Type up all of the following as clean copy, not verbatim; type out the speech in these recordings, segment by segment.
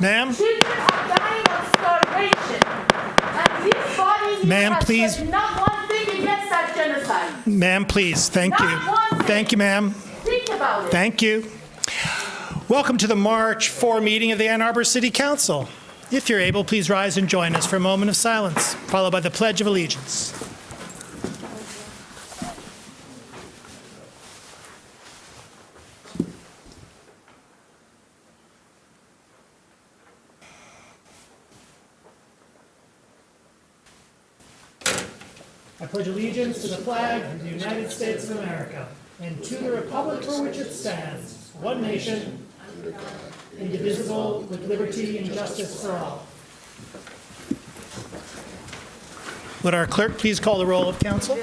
Ma'am? Children are dying of starvation. And this body here Ma'am, has please. said not one thing against that genocide. Ma'am, please. Thank you. Not one thing. Thank you, ma'am. Think about it. Thank you. Welcome to the March 4 meeting of the Ann Arbor City Council. If you're able, please rise and join us for a moment of silence, followed by the Pledge of Allegiance. I pledge allegiance to the flag of the United States of America and to the republic for which it stands, one nation, indivisible, with liberty and justice for all. Would our clerk please call the roll of council?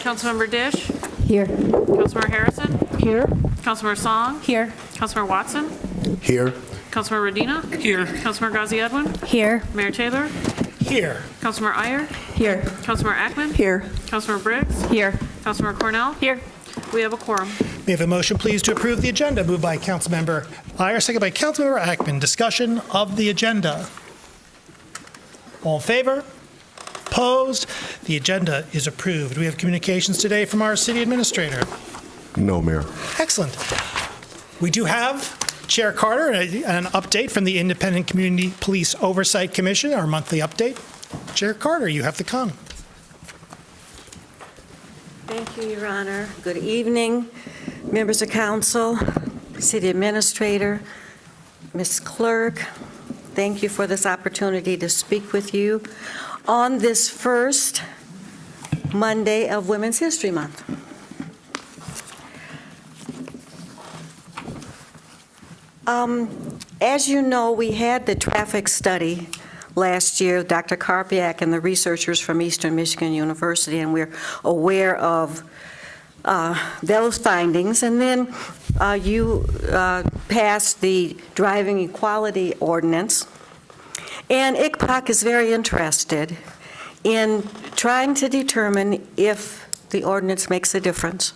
Councilmember Dish. Here. Councilmember Harrison. Here. Councilmember Song. Here. Councilmember Watson. Here. Councilmember Radina. Here. Councilmember Ghazi Edwin. Here. Mayor Taylor. Here. Councilmember Iyer. Here. Councilmember Ackman. Here. Councilmember Briggs. Here. Councilmember Cornell. Here. We have a quorum. May I have a motion, please, to approve the agenda? Moved by Councilmember Iyer, second by Councilmember Ackman. Discussion of the agenda. All in favor? Opposed? The agenda is approved. We have communications today from our city administrator. No, Mayor. Excellent. We do have Chair Carter and an update from the Independent Community Police Oversight Commission, our monthly update. Chair Carter, you have the con. Thank you, Your Honor. Good evening, members of council, city administrator, Ms. Clerk. Thank you for this opportunity to speak with you on this first Monday of Women's History Month. As you know, we had the traffic study last year, Dr. Karpiak and the researchers from Eastern Michigan University, and we're aware of those findings. And then you passed the driving equality ordinance, and ICPOC is very interested in trying to determine if the ordinance makes a difference.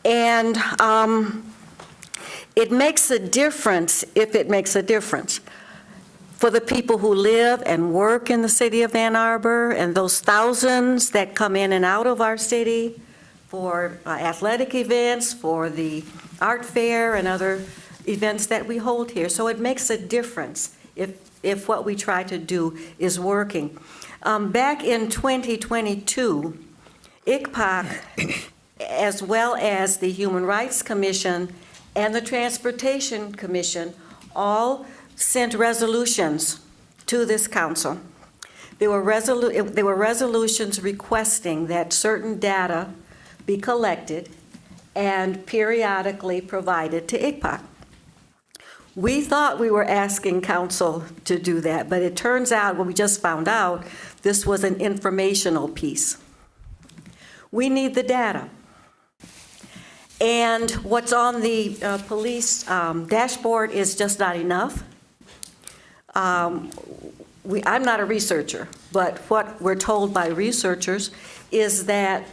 And it makes a difference if it makes a difference for the people who live and work in the city of Ann Arbor and those thousands that come in and out of our city for athletic events, for the art fair and other events that we hold here. So it makes a difference if what we try to do is working. Back in 2022, ICPOC, as well as the Human Rights Commission and the Transportation Commission, all sent resolutions to this council. There were resolutions requesting that certain data be collected and periodically provided to ICPOC. We thought we were asking council to do that, but it turns out, what we just found out, this was an informational piece. We need the data. And what's on the police dashboard is just not enough. I'm not a researcher, but what we're told by researchers is that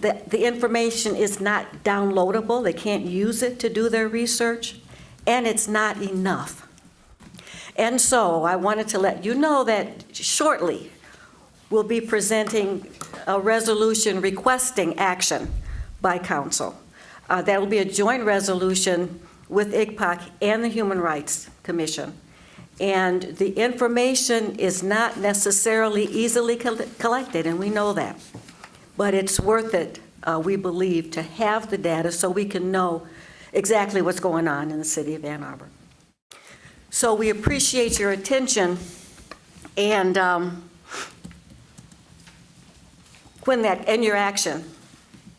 the information is not downloadable. They can't use it to do their research, and it's not enough. And so I wanted to let you know that shortly we'll be presenting a resolution requesting action by council. That will be a joint resolution with ICPOC and the Human Rights Commission. And the information is not necessarily easily collected, and we know that. But it's worth it, we believe, to have the data so we can know exactly what's going on in the city of Ann Arbor. So we appreciate your attention, and and your action,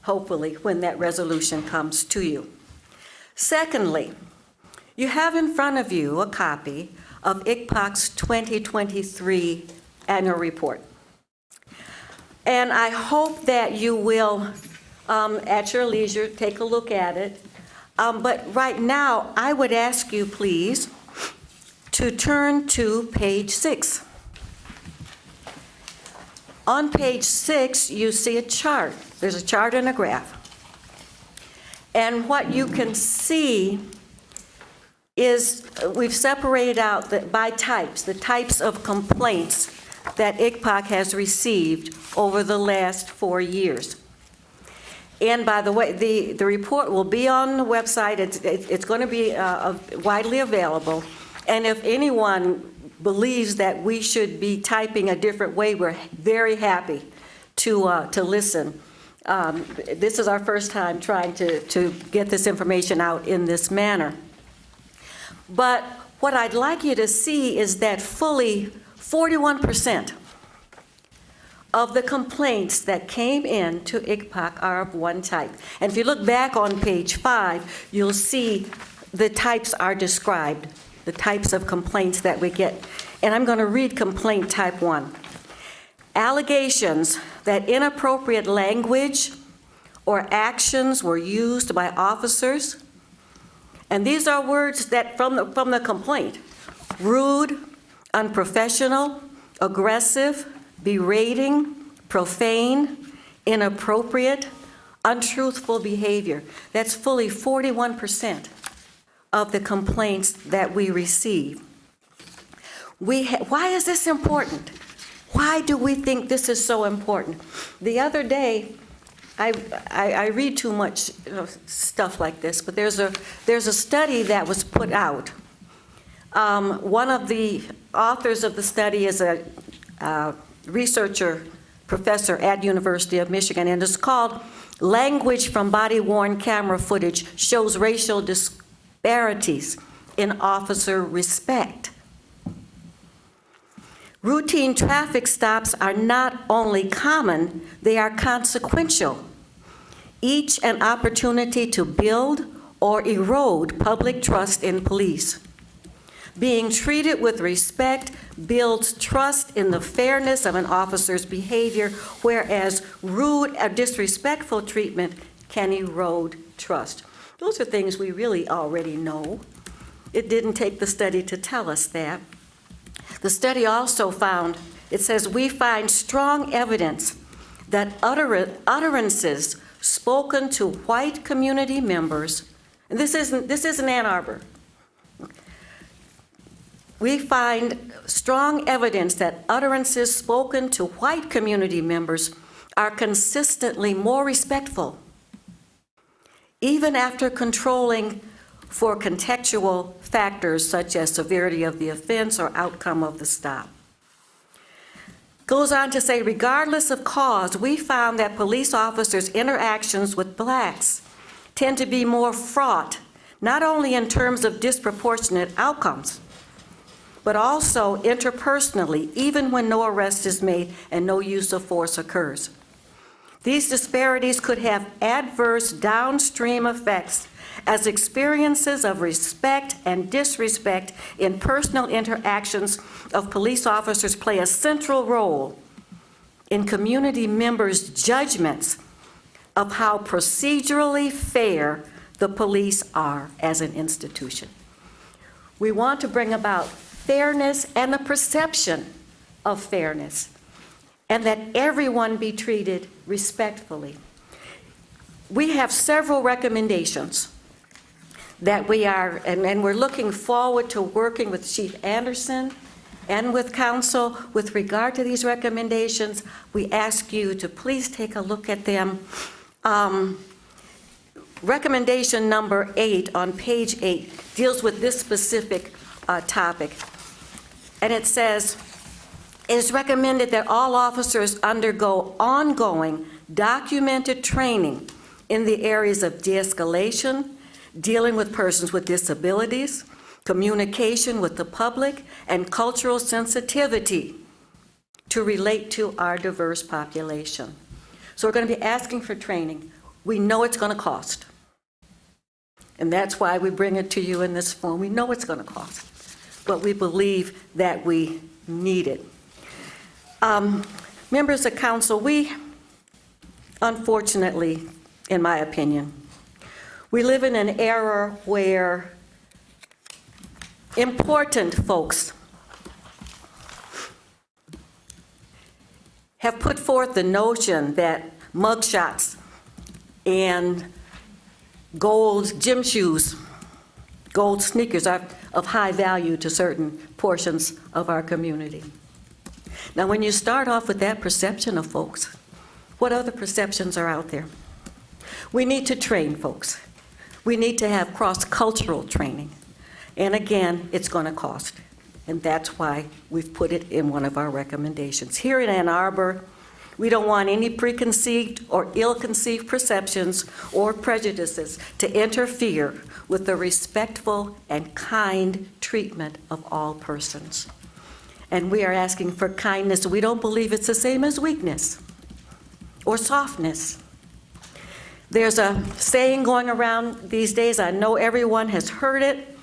hopefully, when that resolution comes to you. Secondly, you have in front of you a copy of ICPOC's 2023 annual report. And I hope that you will, at your leisure, take a look at it. But right now, I would ask you, please, to turn to page 6. On page 6, you see a chart. There's a chart and a graph. And what you can see is we've separated out by types, the types of complaints that ICPOC has received over the last 4 years. And by the way, the report will be on the website. It's going to be widely available. And if anyone believes that we should be typing a different way, we're very happy to listen. This is our first time trying to get this information out in this manner. But what I'd like you to see is that fully 41% of the complaints that came in to ICPOC are of one type. And if you look back on page 5, you'll see the types are described, the types of complaints that we get. And I'm going to read complaint type 1. Allegations that inappropriate language or actions were used by officers. And these are words that from the complaint: rude, unprofessional, aggressive, berating, profane, inappropriate, untruthful behavior. That's fully 41% of the complaints that we receive. Why is this important? Why do we think this is so important? The other day, I read too much stuff like this, but there's a study that was put out. One of the authors of the study is a researcher, professor at University of Michigan, and it's called Language from Body-Worn Camera Footage Shows Racial Disparities in Officer Respect. Routine traffic stops are not only common, they are consequential. Each an opportunity to build or erode public trust in police. Being treated with respect builds trust in the fairness of an officer's behavior, whereas rude or disrespectful treatment can erode trust. Those are things we really already know. It didn't take the study to tell us that. The study also found, it says, we find strong evidence that utterances spoken to white community members, and this isn't Ann Arbor. We find strong evidence that utterances spoken to white community members are consistently more respectful, even after controlling for contextual factors such as severity of the offense or outcome of the stop. Goes on to say, regardless of cause, we found that police officers' interactions with blacks tend to be more fraught, not only in terms of disproportionate outcomes, but also interpersonally, even when no arrest is made and no use of force occurs. These disparities could have adverse downstream effects as experiences of respect and disrespect in personal interactions of police officers play a central role in community members' judgments of how procedurally fair the police are as an institution. We want to bring about fairness and the perception of fairness, and that everyone be treated respectfully. We have several recommendations that we are, and we're looking forward to working with Chief Anderson and with council with regard to these recommendations. We ask you to please take a look at them. Recommendation number 8 on page 8 deals with this specific topic. And it says, it is recommended that all officers undergo ongoing documented training in the areas of de-escalation, dealing with persons with disabilities, communication with the public, and cultural sensitivity to relate to our diverse population. So we're going to be asking for training. We know it's going to cost. And that's why we bring it to you in this form. We know it's going to cost, but we believe that we need it. Members of council, we, unfortunately, in my opinion, we live in an era where important folks have put forth the notion that mugshots and gold gym shoes Gold sneakers are of high value to certain portions of our community. Now, when you start off with that perception of folks, what other perceptions are out there? We need to train folks. We need to have cross-cultural training. And again, it's going to cost. And that's why we've put it in one of our recommendations. Here in Ann Arbor, we don't want any preconceived or ill-conceived perceptions or prejudices to interfere with the respectful and kind treatment of all persons. And we are asking for kindness. We don't believe it's the same as weakness or softness. There's a saying going around these days, I know everyone has heard it.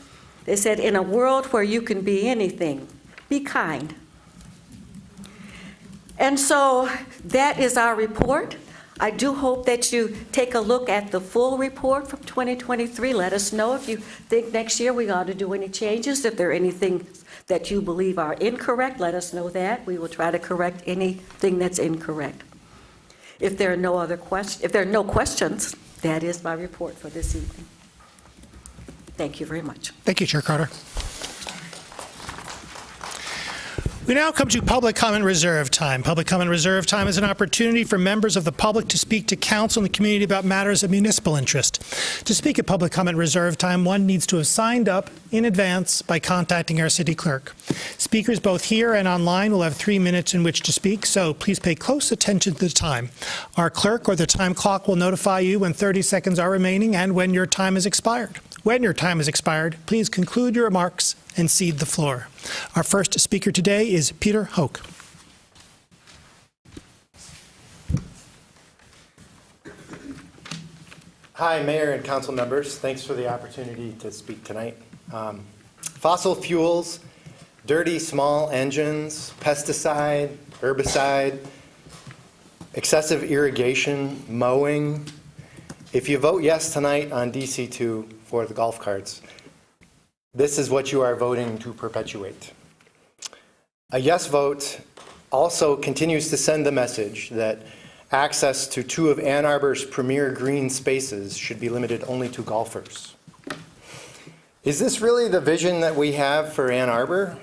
They said, in a world where you can be anything, be kind. And so that is our report. I do hope that you take a look at the full report from 2023. Let us know if you think next year we ought to do any changes. If there are anything that you believe are incorrect, let us know that. We will try to correct anything that's incorrect. If there are no questions, that is my report for this evening. Thank you very much. Thank you, Chair Carter. We now come to public comment reserve time. Public comment reserve time is an opportunity for members of the public to speak to council and the community about matters of municipal interest. To speak at public comment reserve time, one needs to have signed up in advance by contacting our city clerk. Speakers both here and online will have 3 minutes in which to speak, so please pay close attention to the time. Our clerk or the time clock will notify you when 30 seconds are remaining and when your time has expired. When your time has expired, please conclude your remarks and cede the floor. Our first speaker today is Peter Hoke. Hi, Mayor and council members. Thanks for the opportunity to speak tonight. Fossil fuels, dirty small engines, pesticide, herbicide, excessive irrigation, mowing. If you vote yes tonight on DC2 for the golf carts, this is what you are voting to perpetuate. A yes vote also continues to send the message that access to two of Ann Arbor's premier green spaces should be limited only to golfers. Is this really the vision that we have for Ann Arbor?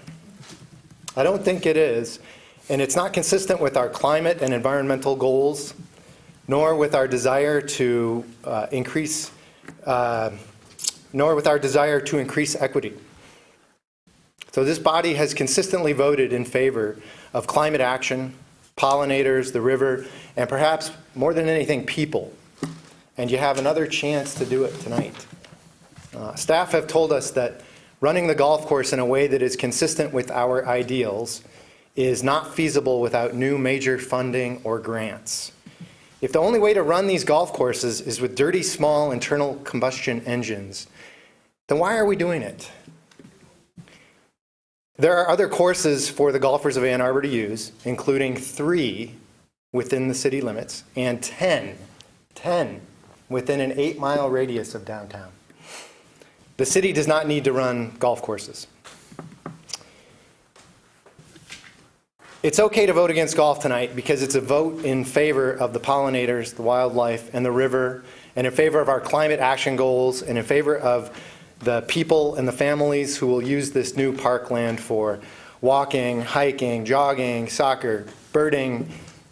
I don't think it is, and it's not consistent with our climate and environmental goals, nor with our desire to increase equity. So this body has consistently voted in favor of climate action, pollinators, the river, and perhaps more than anything, people. And you have another chance to do it tonight. Staff have told us that running the golf course in a way that is consistent with our ideals is not feasible without new major funding or grants. If the only way to run these golf courses is with dirty, small internal combustion engines, then why are we doing it? There are other courses for the golfers of Ann Arbor to use, including 3 within the city limits and 10 within an 8-mile radius of downtown. The city does not need to run golf courses. It's okay to vote against golf tonight because it's a vote in favor of the pollinators, the wildlife, and the river, and in favor of our climate action goals, and in favor of the people and the families who will use this new parkland for walking, hiking, jogging, soccer, birding,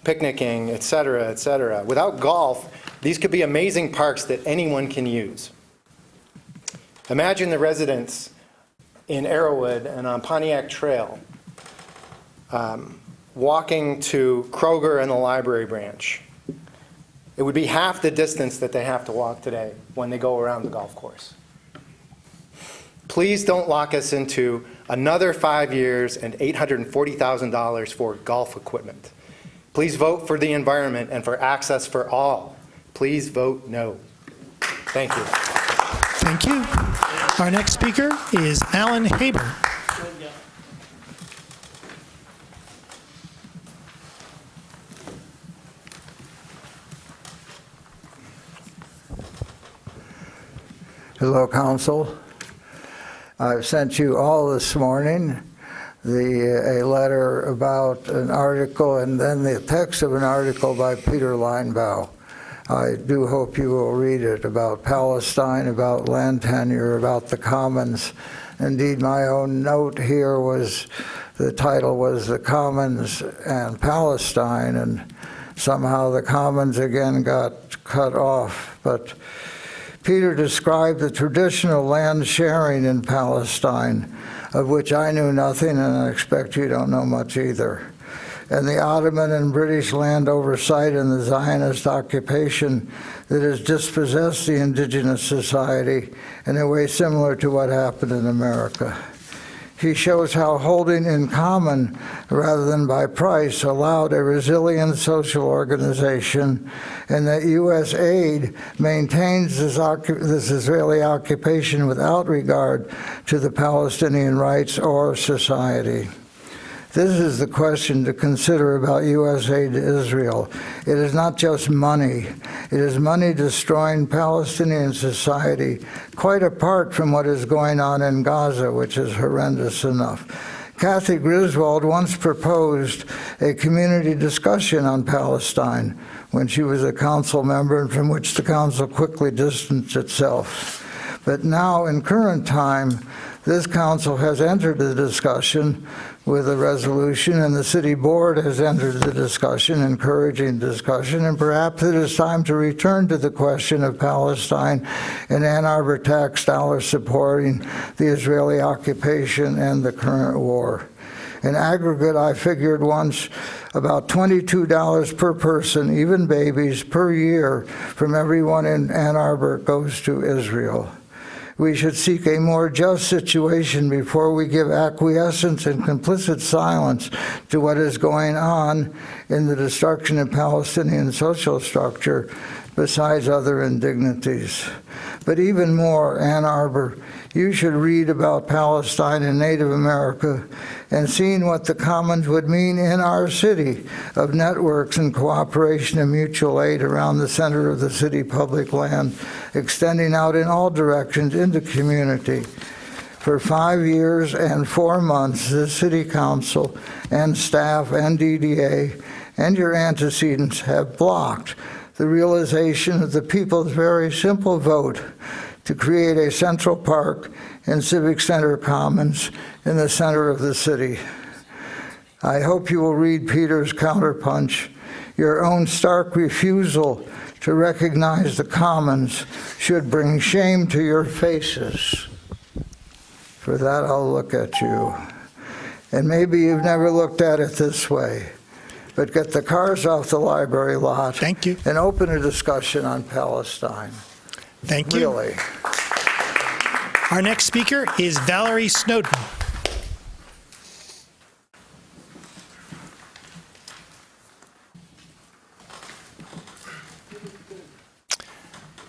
picnicking, et cetera, et cetera. Without golf, these could be amazing parks that anyone can use. Imagine the residents in Arrowwood and on Pontiac Trail walking to Kroger and the library branch. It would be half the distance that they have to walk today when they go around the golf course. Please don't lock us into another 5 years and $840,000 for golf equipment. Please vote for the environment and for access for all. Please vote no. Thank you. Thank you. Our next speaker is Alan Haber. Hello, Council. I've sent you all this morning a letter about an article and then the text of an article by Peter Linebaugh I do hope you will read it, about Palestine, about land tenure, about the commons. Indeed, my own note here was, the title was The Commons and Palestine, and somehow the commons again got cut off. But Peter described the traditional land sharing in Palestine, of which I knew nothing, and I expect you don't know much either. And the Ottoman and British land oversight and the Zionist occupation that has dispossessed the indigenous society in a way similar to what happened in America. He shows how holding in common rather than by price allowed a resilient social organization, and that U.S. aid maintains this Israeli occupation without regard to the Palestinian rights or society. This is the question to consider about U.S. aid to Israel. It is not just money. It is money destroying Palestinian society, quite apart from what is going on in Gaza, which is horrendous enough. Kathy Griswold once proposed a community discussion on Palestine when she was a council member, and from which the council quickly distanced itself. But now, in current time, this council has entered the discussion with a resolution, and the city board has entered the discussion, encouraging discussion, and perhaps it is time to return to the question of Palestine and Ann Arbor tax dollars supporting the Israeli occupation and the current war. In aggregate, I figured once about $22 per person, even babies, per year from everyone in Ann Arbor goes to Israel. We should seek a more just situation before we give acquiescence and complicit silence to what is going on in the destruction of Palestinian social structure, besides other indignities. But even more, Ann Arbor, you should read about Palestine and Native America and seeing what the commons would mean in our city of networks and cooperation and mutual aid around the center of the city public land, extending out in all directions into community. For 5 years and 4 months, the City Council and staff and DDA and your antecedents have blocked the realization of the people's very simple vote to create a central park and civic center commons in the center of the city. I hope you will read Peter's counterpunch. Your own stark refusal to recognize the commons should bring shame to your faces. For that, I'll look at you. And maybe you've never looked at it this way, but get the cars off the library lot. Thank you. And open a discussion on Palestine. Thank you. Really. Our next speaker is Valerie Snowden.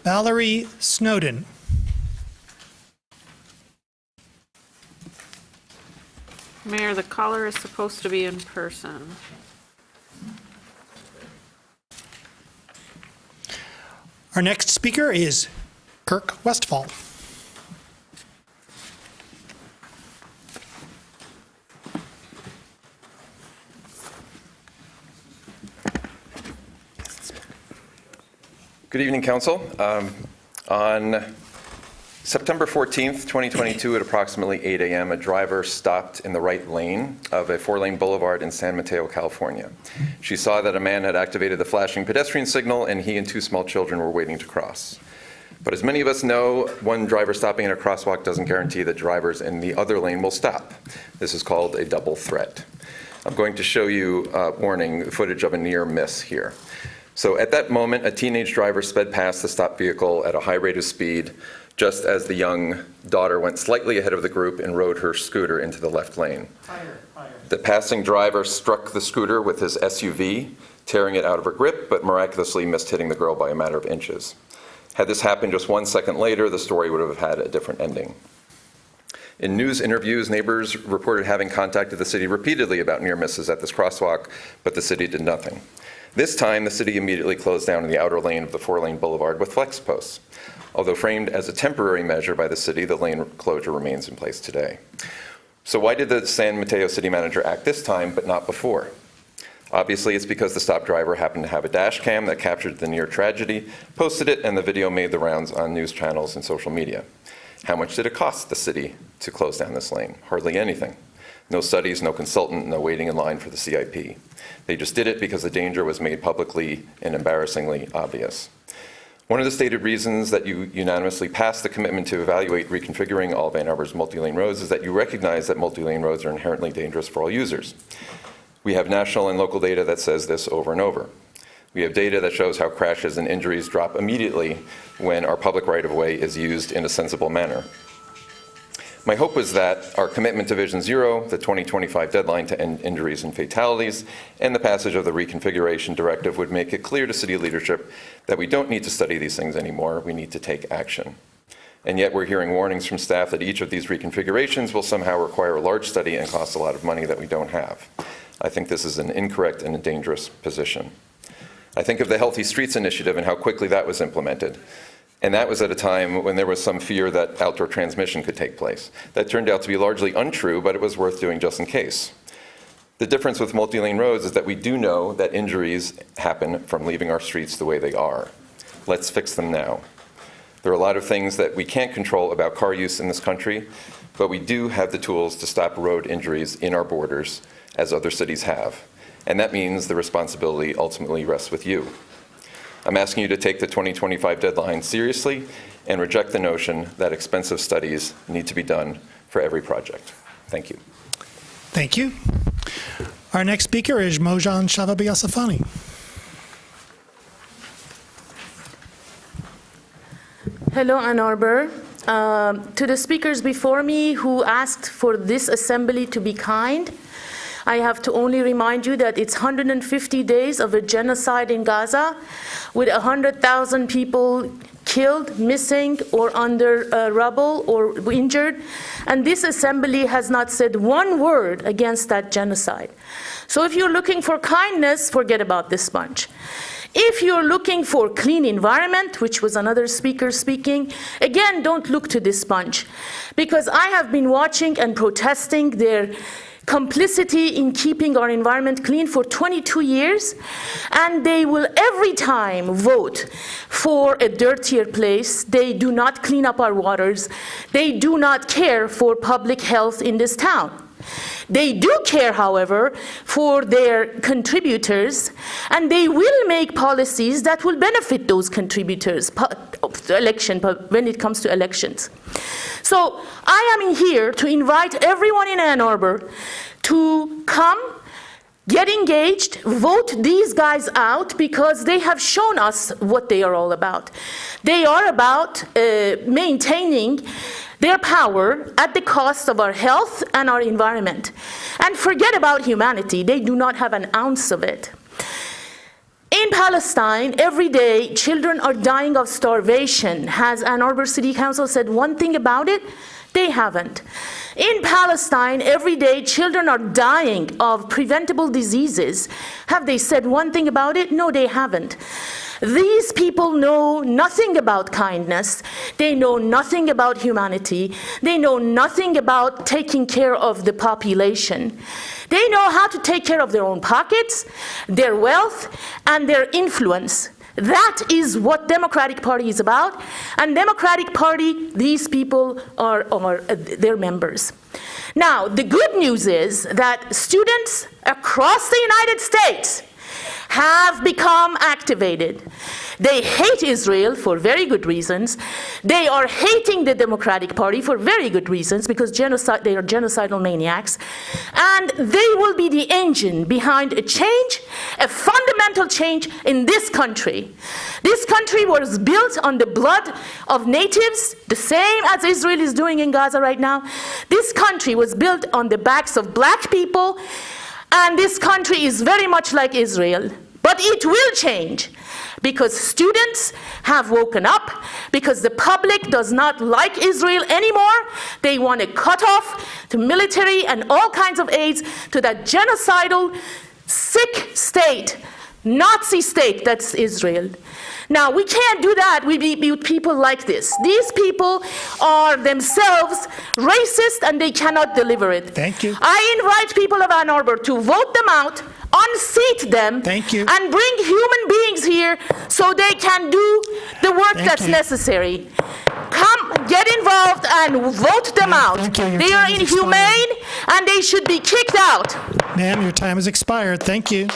Valerie Snowden. Mayor, the caller is supposed to be in person. Our next speaker is Kirk Westfall. Good evening, Council. On September 14th, 2022, at approximately 8 a.m., a driver stopped in the right lane of a 4-lane boulevard in San Mateo, California. She saw that a man had activated the flashing pedestrian signal, and he and 2 small children were waiting to cross. But as many of us know, one driver stopping in a crosswalk doesn't guarantee that drivers in the other lane will stop. This is called a double threat. I'm going to show you warning footage of a near miss here. So at that moment, a teenage driver sped past the stopped vehicle at a high rate of speed, just as the young daughter went slightly ahead of the group and rode her scooter into the left lane. The passing driver struck the scooter with his SUV, tearing it out of her grip, but miraculously missed hitting the girl by a matter of inches. Had this happened just 1 second later, the story would have had a different ending. In news interviews, neighbors reported having contacted the city repeatedly about near misses at this crosswalk, but the city did nothing. This time, the city immediately closed down in the outer lane of the 4-lane boulevard with flex posts. Although framed as a temporary measure by the city, the lane closure remains in place today. So why did the San Mateo city manager act this time but not before? Obviously, it's because the stop driver happened to have a dash cam that captured the near tragedy, posted it, and the video made the rounds on news channels and social media. How much did it cost the city to close down this lane? Hardly anything. No studies, no consultant, no waiting in line for the CIP. They just did it because the danger was made publicly and embarrassingly obvious. One of the stated reasons that you unanimously passed the commitment to evaluate reconfiguring all of Ann Arbor's multi-lane roads is that you recognize that multi-lane roads are inherently dangerous for all users. We have national and local data that says this over and over. We have data that shows how crashes and injuries drop immediately when our public right-of-way is used in a sensible manner. My hope was that our commitment to Vision Zero, the 2025 deadline to end injuries and fatalities, and the passage of the reconfiguration directive would make it clear to city leadership that we don't need to study these things anymore, we need to take action. And yet we're hearing warnings from staff that each of these reconfigurations will somehow require a large study and cost a lot of money that we don't have. I think this is an incorrect and a dangerous position. I think of the Healthy Streets Initiative and how quickly that was implemented. And that was at a time when there was some fear that outdoor transmission could take place. That turned out to be largely untrue, but it was worth doing just in case. The difference with multi-lane roads is that we do know that injuries happen from leaving our streets the way they are. Let's fix them now. There are a lot of things that we can't control about car use in this country, but we do have the tools to stop road injuries in our borders, as other cities have. And that means the responsibility ultimately rests with you. I'm asking you to take the 2025 deadline seriously and reject the notion that expensive studies need to be done for every project. Thank you. Thank you. Our next speaker is Mojan Shavabi-Asafani. Hello, Ann Arbor. To the speakers before me who asked for this assembly to be kind, I have to only remind you that it's 150 days of a genocide in Gaza with 100,000 people killed, missing, or under rubble or injured. And this assembly has not said one word against that genocide. So if you're looking for kindness, forget about this bunch. If you're looking for clean environment, which was another speaker speaking, again, don't look to this bunch. Because I have been watching and protesting their complicity in keeping our environment clean for 22 years, and they will every time vote for a dirtier place. They do not clean up our waters. They do not care for public health in this town. They do care, however, for their contributors, and they will make policies that will benefit those contributors when it comes to elections. So I am here to invite everyone in Ann Arbor to come, get engaged, vote these guys out, because they have shown us what they are all about. They are about maintaining their power at the cost of our health and our environment. And forget about humanity. They do not have an ounce of it. In Palestine, every day, children are dying of starvation. Has Ann Arbor City Council said one thing about it? They haven't. In Palestine, every day, children are dying of preventable diseases. Have they said one thing about it? No, they haven't. These people know nothing about kindness. They know nothing about humanity. They know nothing about taking care of the population. They know how to take care of their own pockets, their wealth, and their influence. That is what Democratic Party is about. And Democratic Party, these people are their members. Now, the good news is that students across the United States have become activated. They hate Israel for very good reasons. They are hating the Democratic Party for very good reasons, because they are genocidal maniacs. And they will be the engine behind a change, a fundamental change in this country. This country was built on the blood of natives, the same as Israel is doing in Gaza right now. This country was built on the backs of black people, and this country is very much like Israel. But it will change, because students have woken up, because the public does not like Israel anymore. They want to cut off the military and all kinds of aids to that genocidal, sick state, Nazi state that's Israel. Now, we can't do that with people like this. These people are themselves racist, and they cannot deliver it. Thank you. I invite people of Ann Arbor to vote them out. unseat them. Thank you. And bring human beings here so they can do the work Thank that's you. necessary. Come, get involved and vote them out. thank you. Your They are time has inhumane and they should be kicked out. Ma'am, your time has expired. Thank you.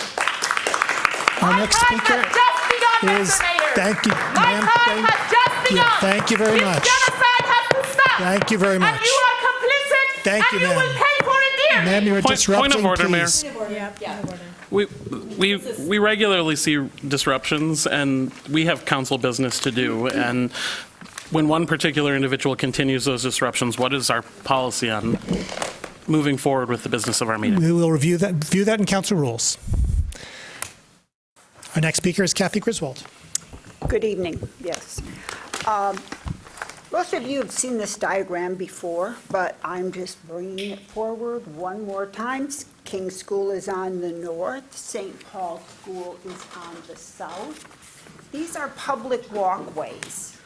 Our My next time speaker has just begun, is, Mr. Mayor. thank you. My ma'am, time has just begun. Thank you very much. This genocide has to stop. Thank you very And much. you are complicit. Thank and you, you will ma'am. pay for it dearly. Ma'am, you are disrupting, Point of order, Mayor. please. We regularly see disruptions, and we have council business to do. And when one particular individual continues those disruptions, what is our policy on moving forward with the business of our meeting? We will review that in council rules. Our next speaker is Kathy Griswold. Good evening, yes. Most of you have seen this diagram before, but I'm just bringing it forward one more time. King School is on the north, St. Paul School is on the south. These are public walkways.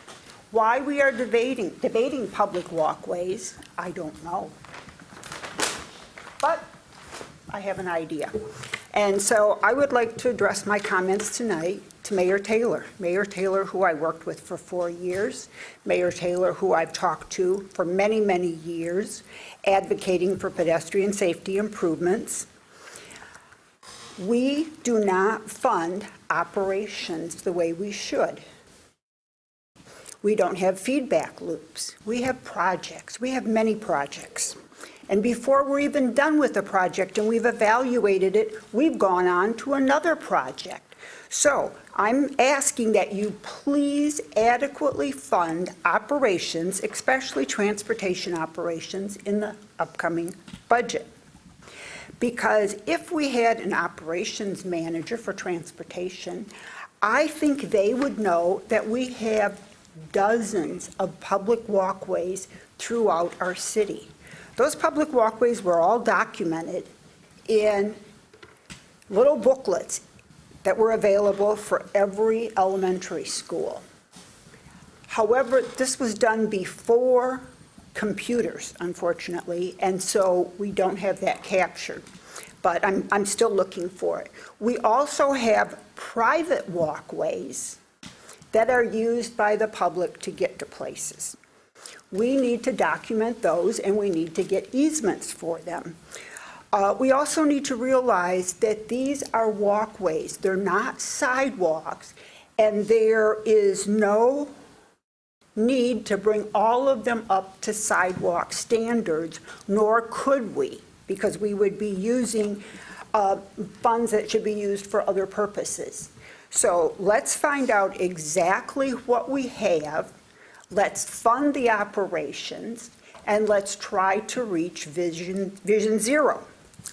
Why we are debating public walkways, I don't know. But I have an idea. And so I would like to address my comments tonight to Mayor Taylor. Mayor Taylor, who I worked with for 4 years. Mayor Taylor, who I've talked to for many, many years, advocating for pedestrian safety improvements. We do not fund operations the way we should. We don't have feedback loops. We have projects. We have many projects. And before we're even done with the project and we've evaluated it, we've gone on to another project. So I'm asking that you please adequately fund operations, especially transportation operations, in the upcoming budget. Because if we had an operations manager for transportation, I think they would know that we have dozens of public walkways throughout our city. Those public walkways were all documented in little booklets that were available for every elementary school. However, this was done before computers, unfortunately, and so we don't have that captured. But I'm still looking for it. We also have private walkways that are used by the public to get to places. We need to document those, and we need to get easements for them. We also need to realize that these are walkways. They're not sidewalks, and there is no need to bring all of them up to sidewalk standards, nor could we, because we would be using funds that should be used for other purposes. So let's find out exactly what we have. Let's fund the operations, and let's try to reach Vision Zero.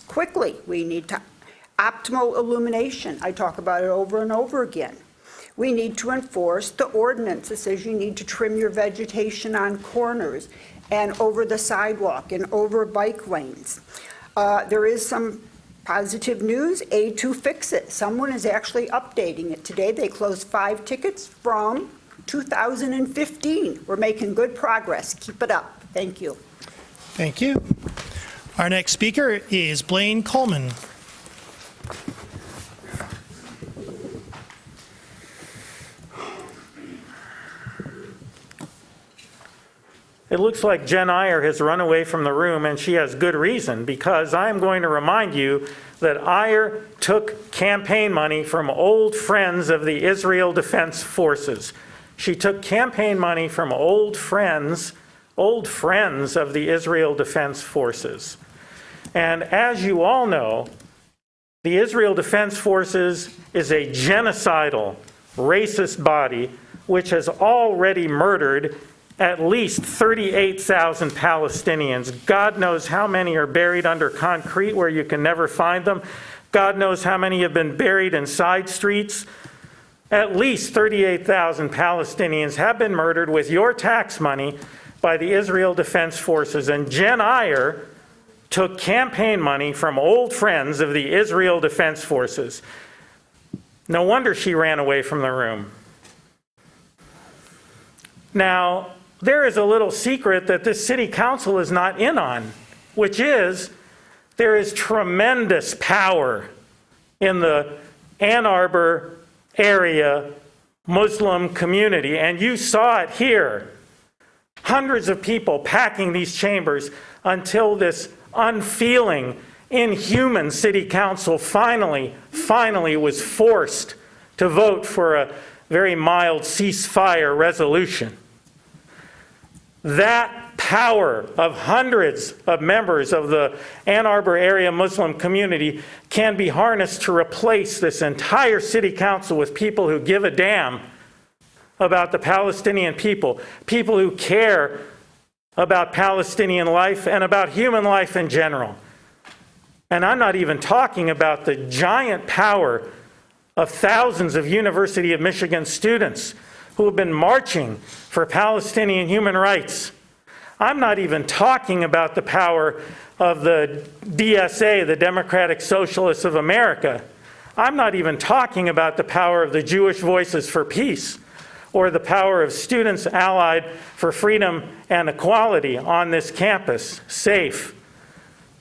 Quickly, we need to optimal illumination. I talk about it over and over again. We need to enforce the ordinance that says you need to trim your vegetation on corners and over the sidewalk and over bike lanes. There is some positive news, A2 Fix-It. Someone is actually updating it today. They closed 5 tickets from 2015. We're making good progress. Keep it up. Thank you. Thank you. Our next speaker is Blaine Coleman. It looks like Jen Iyer has run away from the room, and she has good reason, because I'm going to remind you that Iyer took campaign money from old friends of the Israel Defense Forces. She took campaign money from old friends of the Israel Defense Forces. And as you all know, the Israel Defense Forces is a genocidal, racist body which has already murdered at least 38,000 Palestinians. God knows how many are buried under concrete where you can never find them. God knows how many have been buried in side streets. At least 38,000 Palestinians have been murdered with your tax money by the Israel Defense Forces. And Jen Iyer took campaign money from old friends of the Israel Defense Forces. No wonder she ran away from the room. Now, there is a little secret that this city council is not in on, which is there is tremendous power in the Ann Arbor area Muslim community, and you saw it here. Hundreds of people packing these chambers until this unfeeling, inhuman city council finally was forced to vote for a very mild ceasefire resolution. That power of hundreds of members of the Ann Arbor area Muslim community can be harnessed to replace this entire city council with people who give a damn about the Palestinian people, people who care about Palestinian life and about human life in general. And I'm not even talking about the giant power of thousands of University of Michigan students who have been marching for Palestinian human rights. I'm not even talking about the power of the DSA, the Democratic Socialists of America. I'm not even talking about the power of the Jewish Voices for Peace or the power of Students Allied for Freedom and Equality on this campus, SAFE.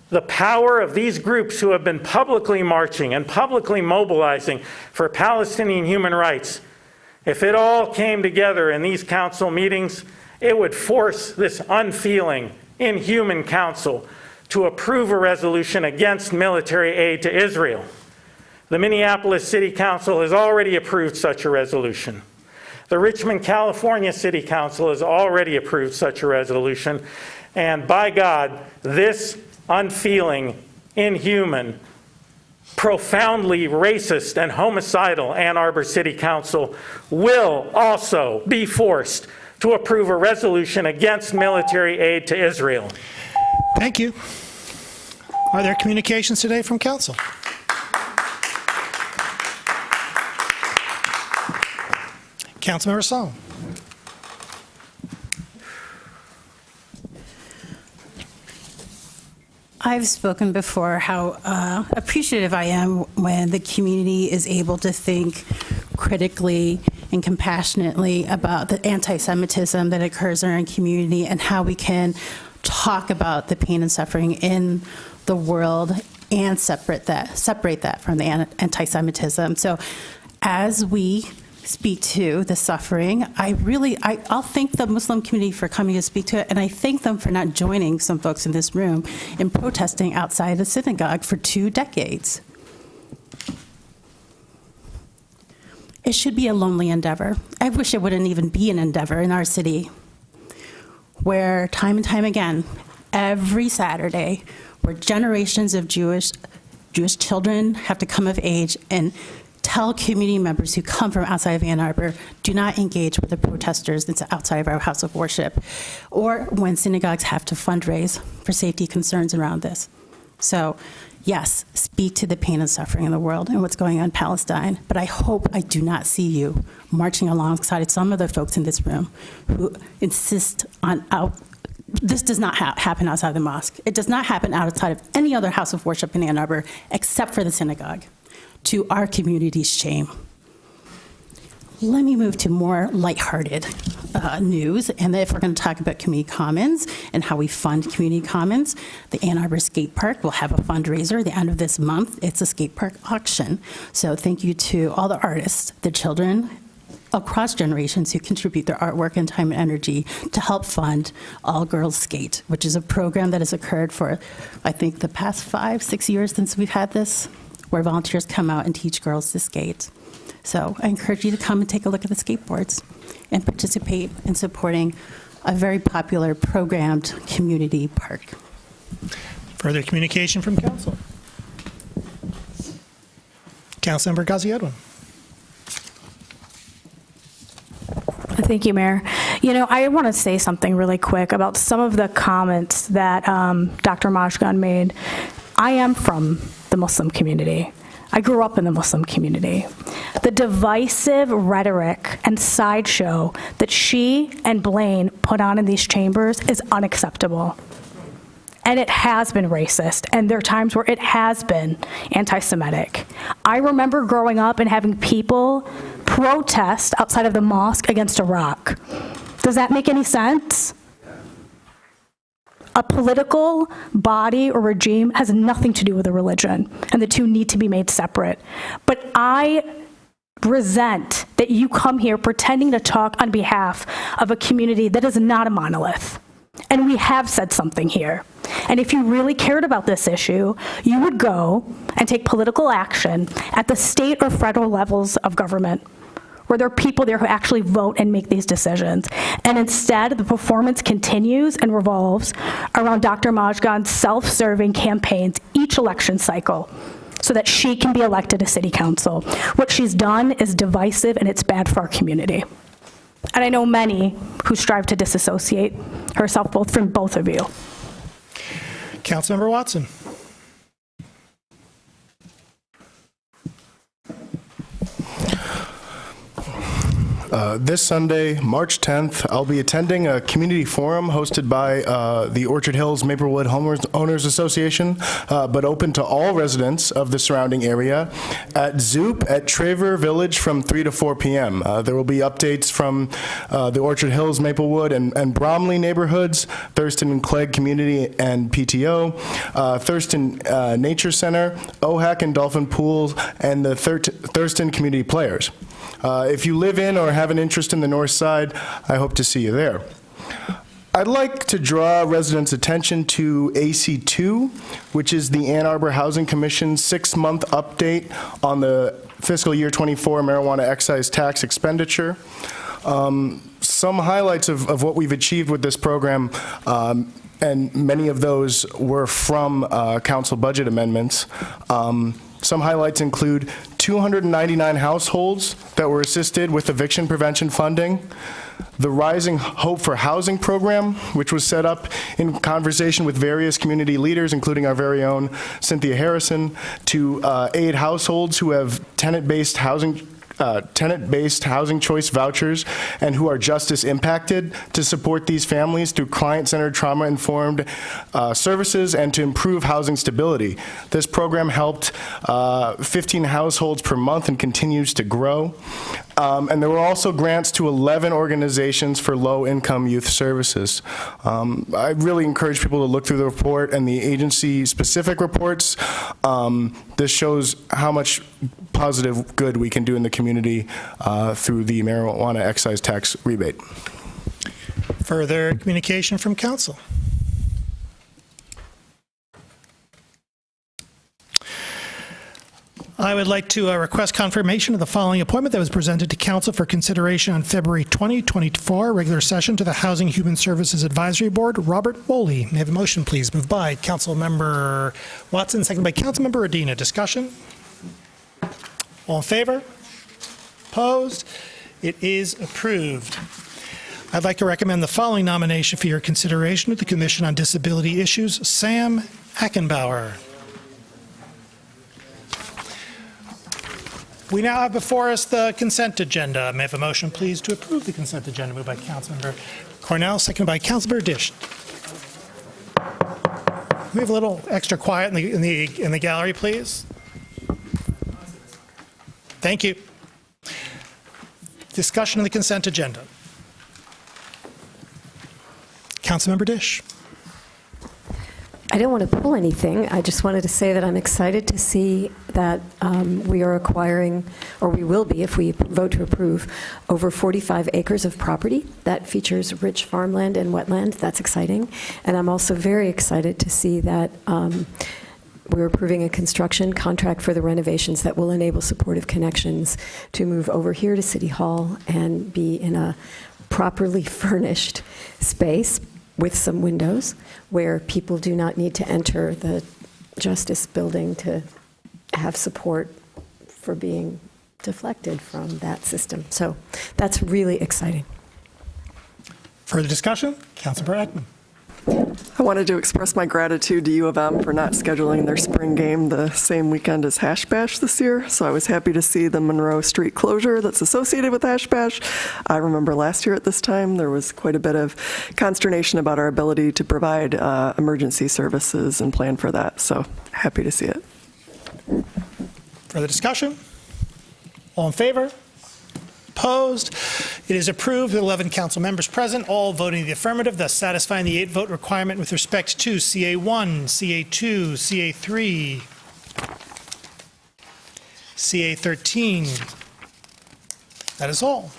The power of these groups who have been publicly marching and publicly mobilizing for Palestinian human rights, if it all came together in these council meetings, it would force this unfeeling, inhuman council to approve a resolution against military aid to Israel. The Minneapolis City Council has already approved such a resolution. The Richmond, California City Council has already approved such a resolution. And by God, this unfeeling, inhuman, profoundly racist and homicidal Ann Arbor City Council will also be forced to approve a resolution against military aid to Israel. Thank you. Are there communications today from council? Councilmember Song. I've spoken before how appreciative I am when the community is able to think critically and compassionately about the anti-Semitism that occurs in our community and how we can talk about the pain and suffering in the world and separate that from the anti-Semitism. So as we speak to the suffering, I'll thank the Muslim community for coming to speak to it, and I thank them for not joining some folks in this room in protesting outside the synagogue for 2 decades. It should be a lonely endeavor. I wish it wouldn't even be an endeavor in our city, where time and time again, every Saturday, where generations of Jewish children have to come of age and tell community members who come from outside of Ann Arbor, do not engage with the protesters that's outside of our house of worship, or when synagogues have to fundraise for safety concerns around this. So, yes, speak to the pain and suffering in the world and what's going on in Palestine, but I hope I do not see you marching alongside some of the folks in this room who insist on this does not happen outside the mosque. It does not happen outside of any other house of worship in Ann Arbor except for the synagogue, to our community's shame. Let me move to more lighthearted news, and if we're going to talk about community commons and how we fund community commons, the Ann Arbor Skate Park will have a fundraiser at the end of this month. It's a skate park auction. So thank you to all the artists, the children across generations who contribute their artwork and time and energy to help fund All Girls Skate, which is a program that has occurred for, I think, the past 5-6 years since we've had this, where volunteers come out and teach girls to skate. So I encourage you to come and take a look at the skateboards and participate in supporting a very popular programmed community park. Further communication from council. Councilmember Ghazi Edwin. Thank you, Mayor. You know, I want to say something really quick about some of the comments that Dr. Majgan made. I am from the Muslim community. I grew up in the Muslim community. The divisive rhetoric and sideshow that she and Blaine put on in these chambers is unacceptable. And it has been racist, and there are times where it has been anti-Semitic. I remember growing up and having people protest outside of the mosque against Iraq. Does that make any sense? A political body or regime has nothing to do with a religion, and the two need to be made separate. But I resent that you come here pretending to talk on behalf of a community that is not a monolith. And we have said something here. And if you really cared about this issue, you would go and take political action at the state or federal levels of government, where there are people there who actually vote and make these decisions. And instead, the performance continues and revolves around Dr. Majgan's self-serving campaigns each election cycle so that she can be elected to city council. What she's done is divisive, and it's bad for our community. And I know many who strive to disassociate herself from both of you. Councilmember Watson. This Sunday, March 10th, I'll be attending a community forum hosted by the Orchard Hills Maplewood Homeowners Association, but open to all residents of the surrounding area at Zoop at Traver Village from 3 to 4 p.m. There will be updates from the Orchard Hills, Maplewood, and Bromley neighborhoods, Thurston and Clegg Community and PTO, Thurston Nature Center, OHAC and Dolphin Pools, and the Thurston Community Players. If you live in or have an interest in the north side, I hope to see you there. I'd like to draw residents' attention to AC2, which is the Ann Arbor Housing Commission's 6-month update on the fiscal year 24 marijuana excise tax expenditure. Some highlights of what we've achieved with this program, and many of those were from council budget amendments. Some highlights include 299 households that were assisted with eviction prevention funding, the Rising Hope for Housing program, which was set up in conversation with various community leaders, including our very own Cynthia Harrison, to aid households who have tenant-based housing choice vouchers and who are justice impacted, to support these families through client-centered, trauma-informed services and to improve housing stability. This program helped 15 households per month and continues to grow. And there were also grants to 11 organizations for low-income youth services. I really encourage people to look through the report and the agency-specific reports. This shows how much positive good we can do in the community through the marijuana excise tax rebate. Further communication from council. I would like to request confirmation of the following appointment that was presented to council for consideration on February 2024, regular session to the Housing Human Services Advisory Board. Robert Boley. May I have a motion, please? Moved by Councilmember Watson, seconded by Councilmember Adina. Discussion? All in favor? Opposed? It is approved. I'd like to recommend the following nomination for your consideration to the Commission on Disability Issues. Sam Ackenbauer. We now have before us the consent agenda. May I have a motion, please, to approve the consent agenda? Moved by Councilmember Cornell, seconded by Councilmember Dish. Can we have a little extra quiet in the gallery, please? Thank you. Discussion on the consent agenda. Councilmember Dish. I didn't want to pull anything. I just wanted to say that I'm excited to see that we are acquiring, or we will be if we vote to approve, over 45 acres of property that features rich farmland and wetland. That's exciting. And I'm also very excited to see that we're approving a construction contract for the renovations that will enable Supportive Connections to move over here to City Hall and be in a properly furnished space with some windows where people do not need to enter the Justice Building to have support for being deflected from that system. So that's really exciting. Further discussion? Councilmember Ackman. I wanted to express my gratitude to U of M for not scheduling their spring game the same weekend as Hash Bash this year. So I was happy to see the Monroe Street closure that's associated with Hash Bash. I remember last year at this time, there was quite a bit of consternation about our ability to provide emergency services and plan for that. So happy to see it. Further discussion? All in favor? opposed? It is approved with 11 council members present, all voting in the affirmative, thus satisfying the 8-vote requirement with respect to CA1, CA2, CA3, CA13. That is all.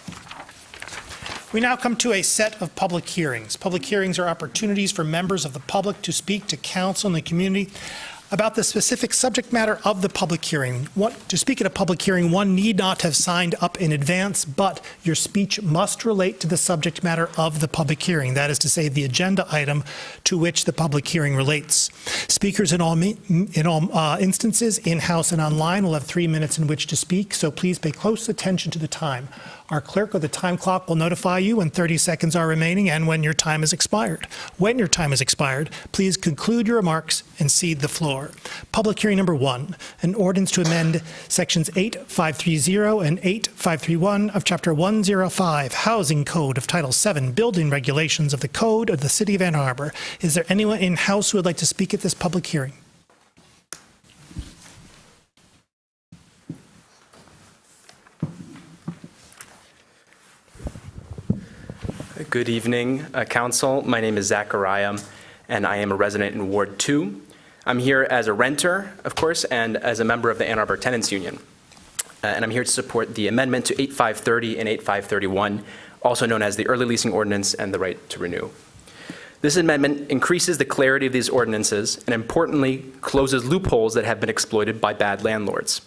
We now come to a set of public hearings. Public hearings are opportunities for members of the public to speak to council and the community about the specific subject matter of the public hearing. To speak at a public hearing, one need not have signed up in advance, but your speech must relate to the subject matter of the public hearing. That is to say, the agenda item to which the public hearing relates. Speakers in all instances, in-house and online, will have 3 minutes in which to speak, so please pay close attention to the time. Our clerk or the time clock will notify you when 30 seconds are remaining and when your time has expired. When your time has expired, please conclude your remarks and cede the floor. Public hearing number 1, an ordinance to amend sections 8530 and 8531 of Chapter 105, Housing Code of Title 7, Building Regulations of the Code of the City of Ann Arbor. Is there anyone in-house who would like to speak at this public hearing? Good evening, Council. My name is Zachariah, and I am a resident in Ward 2. I'm here as a renter, of course, and as a member of the Ann Arbor Tenants Union. And I'm here to support the amendment to 8530 and 8531, also known as the Early Leasing Ordinance and the Right to Renew. This amendment increases the clarity of these ordinances and, importantly, closes loopholes that have been exploited by bad landlords.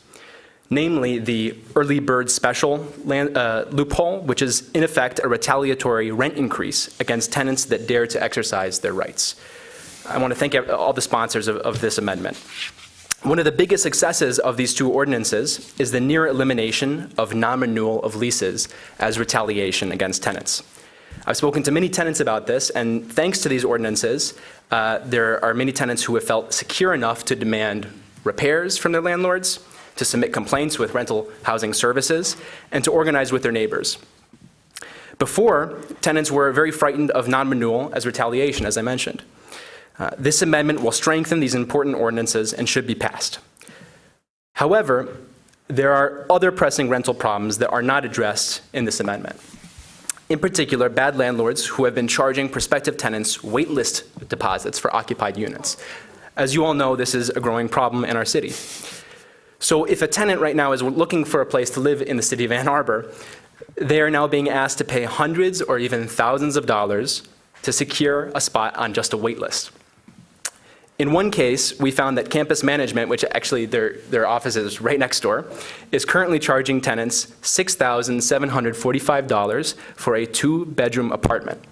Namely, the early bird special loophole, which is in effect a retaliatory rent increase against tenants that dare to exercise their rights. I want to thank all the sponsors of this amendment. One of the biggest successes of these two ordinances is the near elimination of non-renewal of leases as retaliation against tenants. I've spoken to many tenants about this, and thanks to these ordinances, there are many tenants who have felt secure enough to demand repairs from their landlords, to submit complaints with rental housing services, and to organize with their neighbors. Before, tenants were very frightened of non-renewal as retaliation, as I mentioned. This amendment will strengthen these important ordinances and should be passed. However, there are other pressing rental problems that are not addressed in this amendment. In particular, bad landlords who have been charging prospective tenants waitlist deposits for occupied units. As you all know, this is a growing problem in our city. So if a tenant right now is looking for a place to live in the city of Ann Arbor, they are now being asked to pay hundreds or even thousands of dollars to secure a spot on just a wait list. In one case, we found that campus management, which actually their office is right next door, is currently charging tenants $6,745 for a 2-bedroom apartment.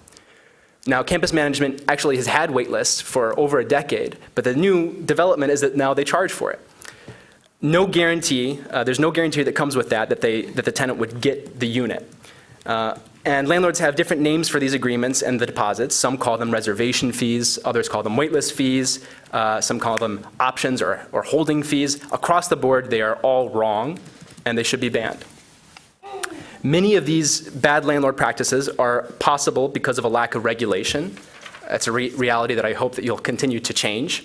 Now, campus management actually has had wait lists for over a decade, but the new development is that now they charge for it. No guarantee, there's no guarantee that comes with that the tenant would get the unit. And landlords have different names for these agreements and the deposits. Some call them reservation fees, others call them waitlist fees, some call them options or holding fees. Across the board, they are all wrong, and they should be banned. Many of these bad landlord practices are possible because of a lack of regulation. That's a reality that I hope that you'll continue to change.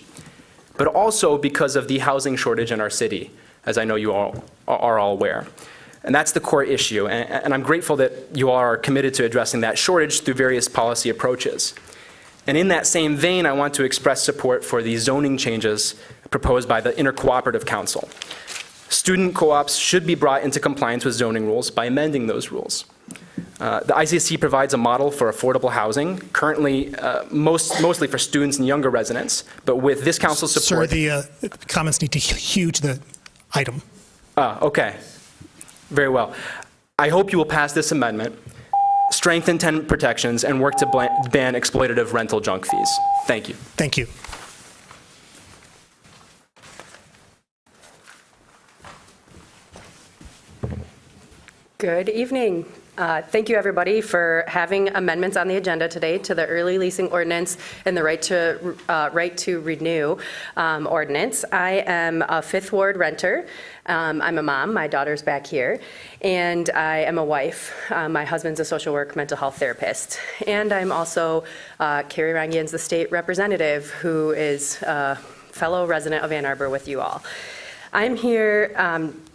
But also because of the housing shortage in our city, as I know you all are all aware. And that's the core issue, and I'm grateful that you all are committed to addressing that shortage through various policy approaches. And in that same vein, I want to express support for the zoning changes proposed by the Intercooperative Council. Student co-ops should be brought into compliance with zoning rules by amending those rules. The ICC provides a model for affordable housing, currently mostly for students and younger residents, but with this council's support... Sir, the comments need to hew to the item. Okay. Very well. I hope you will pass this amendment, strengthen tenant protections, and work to ban exploitative rental junk fees. Thank you. Thank you. Good evening. Thank you, everybody, for having amendments on the agenda today to the early leasing ordinance and the right to renew ordinance. I am a Fifth Ward renter. I'm a mom. My daughter's back here. And I am a wife. My husband's a social work mental health therapist. And I'm also Carrie Rangian's the state representative, who is a fellow resident of Ann Arbor with you all. I'm here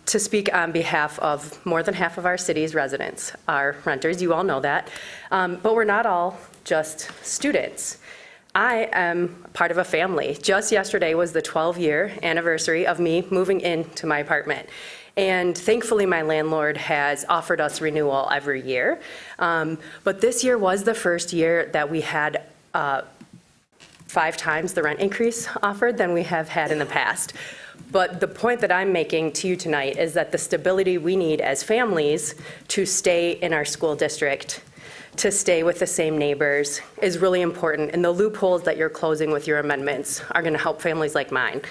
to speak on behalf of more than half of our city's residents, our renters. You all know that. But we're not all just students. I am part of a family. Just yesterday was the 12-year anniversary of me moving into my apartment. And thankfully, my landlord has offered us renewal every year. But this year was the first year that we had 5 times the rent increase offered than we have had in the past. But the point that I'm making to you tonight is that the stability we need as families to stay in our school district, to stay with the same neighbors, is really important. And the loopholes that you're closing with your amendments are going to help families like mine.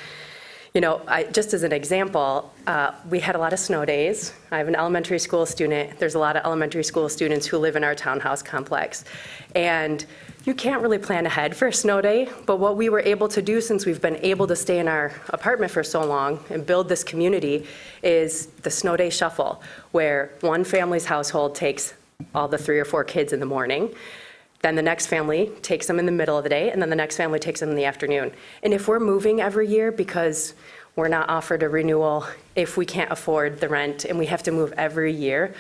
You know, just as an example, we had a lot of snow days. I have an elementary school student. There's a lot of elementary school students who live in our townhouse complex. And you can't really plan ahead for a snow day, but what we were able to do, since we've been able to stay in our apartment for so long and build this community, is the snow day shuffle, where one family's household takes all the 3 or 4 kids in the morning, then the next family takes them in the middle of the day, and then the next family takes them in the afternoon. And if we're moving every year because we're not offered a renewal, if we can't afford the rent and we have to move every year,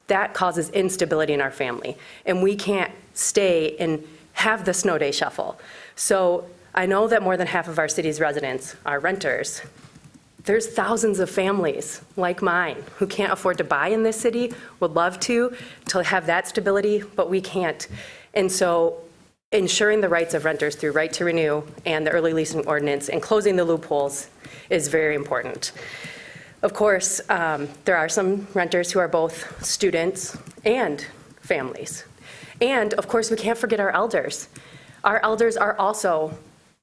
that causes instability in our family. And we can't stay and have the snow day shuffle. So I know that more than half of our city's residents are renters. There's thousands of families like mine who can't afford to buy in this city, would love to have that stability, but we can't. And so ensuring the rights of renters through right to renew and the early leasing ordinance and closing the loopholes is very important. Of course, there are some renters who are both students and families. And of course, we can't forget our elders. Our elders are also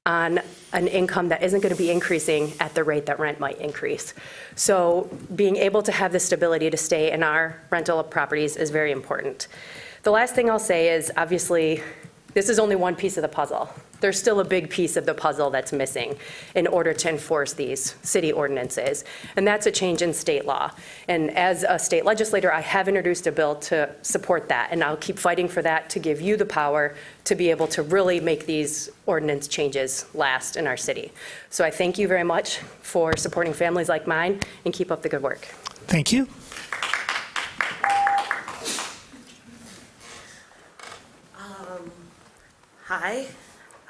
on an income that isn't going to be increasing at the rate that rent might increase. So being able to have the stability to stay in our rental properties is very important. The last thing I'll say is, obviously, this is only one piece of the puzzle. There's still a big piece of the puzzle that's missing in order to enforce these city ordinances, and that's a change in state law. And as a state legislator, I have introduced a bill to support that, and I'll keep fighting for that to give you the power to be able to really make these ordinance changes last in our city. So I thank you very much for supporting families like mine, and keep up the good work. Thank you.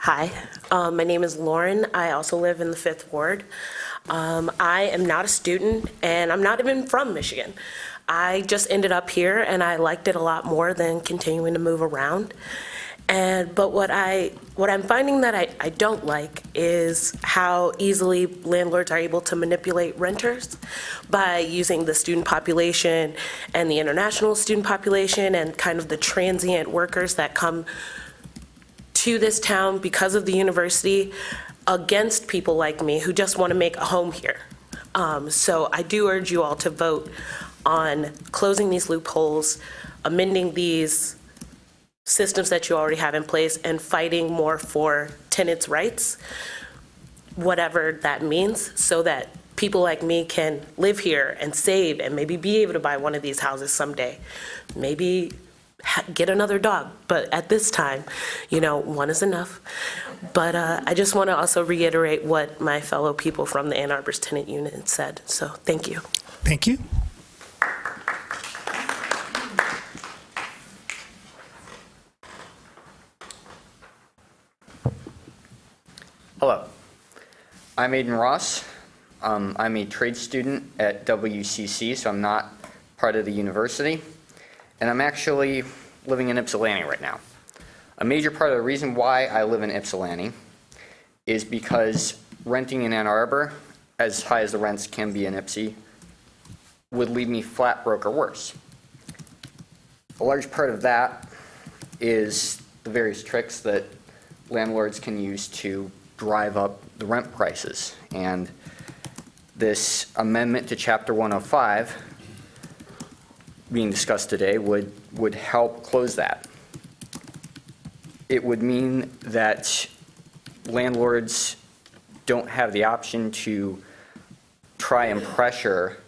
Hi. My name is Lauren. I also live in the 5th Ward. I am not a student, and I'm not even from Michigan. I just ended up here, and I liked it a lot more than continuing to move around. But what I'm finding that I don't like is how easily landlords are able to manipulate renters by using the student population and the international student population and kind of the transient workers that come to this town because of the university against people like me who just want to make a home here. So I do urge you all to vote on closing these loopholes, amending these systems that you already have in place, and fighting more for tenants' rights, whatever that means, so that people like me can live here and save and maybe be able to buy one of these houses someday. Maybe get another dog, but at this time, one is enough. But I just want to also reiterate what my fellow people from the Ann Arbor's tenant unit said. So thank you. Thank you. Hello, I'm Aiden Ross. I'm a trade student at WCC, so I'm not part of the university. And I'm actually living in Ypsilanti right now. A major part of the reason why I live in Ypsilanti is because renting in Ann Arbor, as high as the rents can be in Ypsi, would leave me flat broke or worse. A large part of that is the various tricks that landlords can use to drive up the rent prices. And this amendment to Chapter 105 being discussed today would help close that. It would mean that landlords don't have the option to try and pressure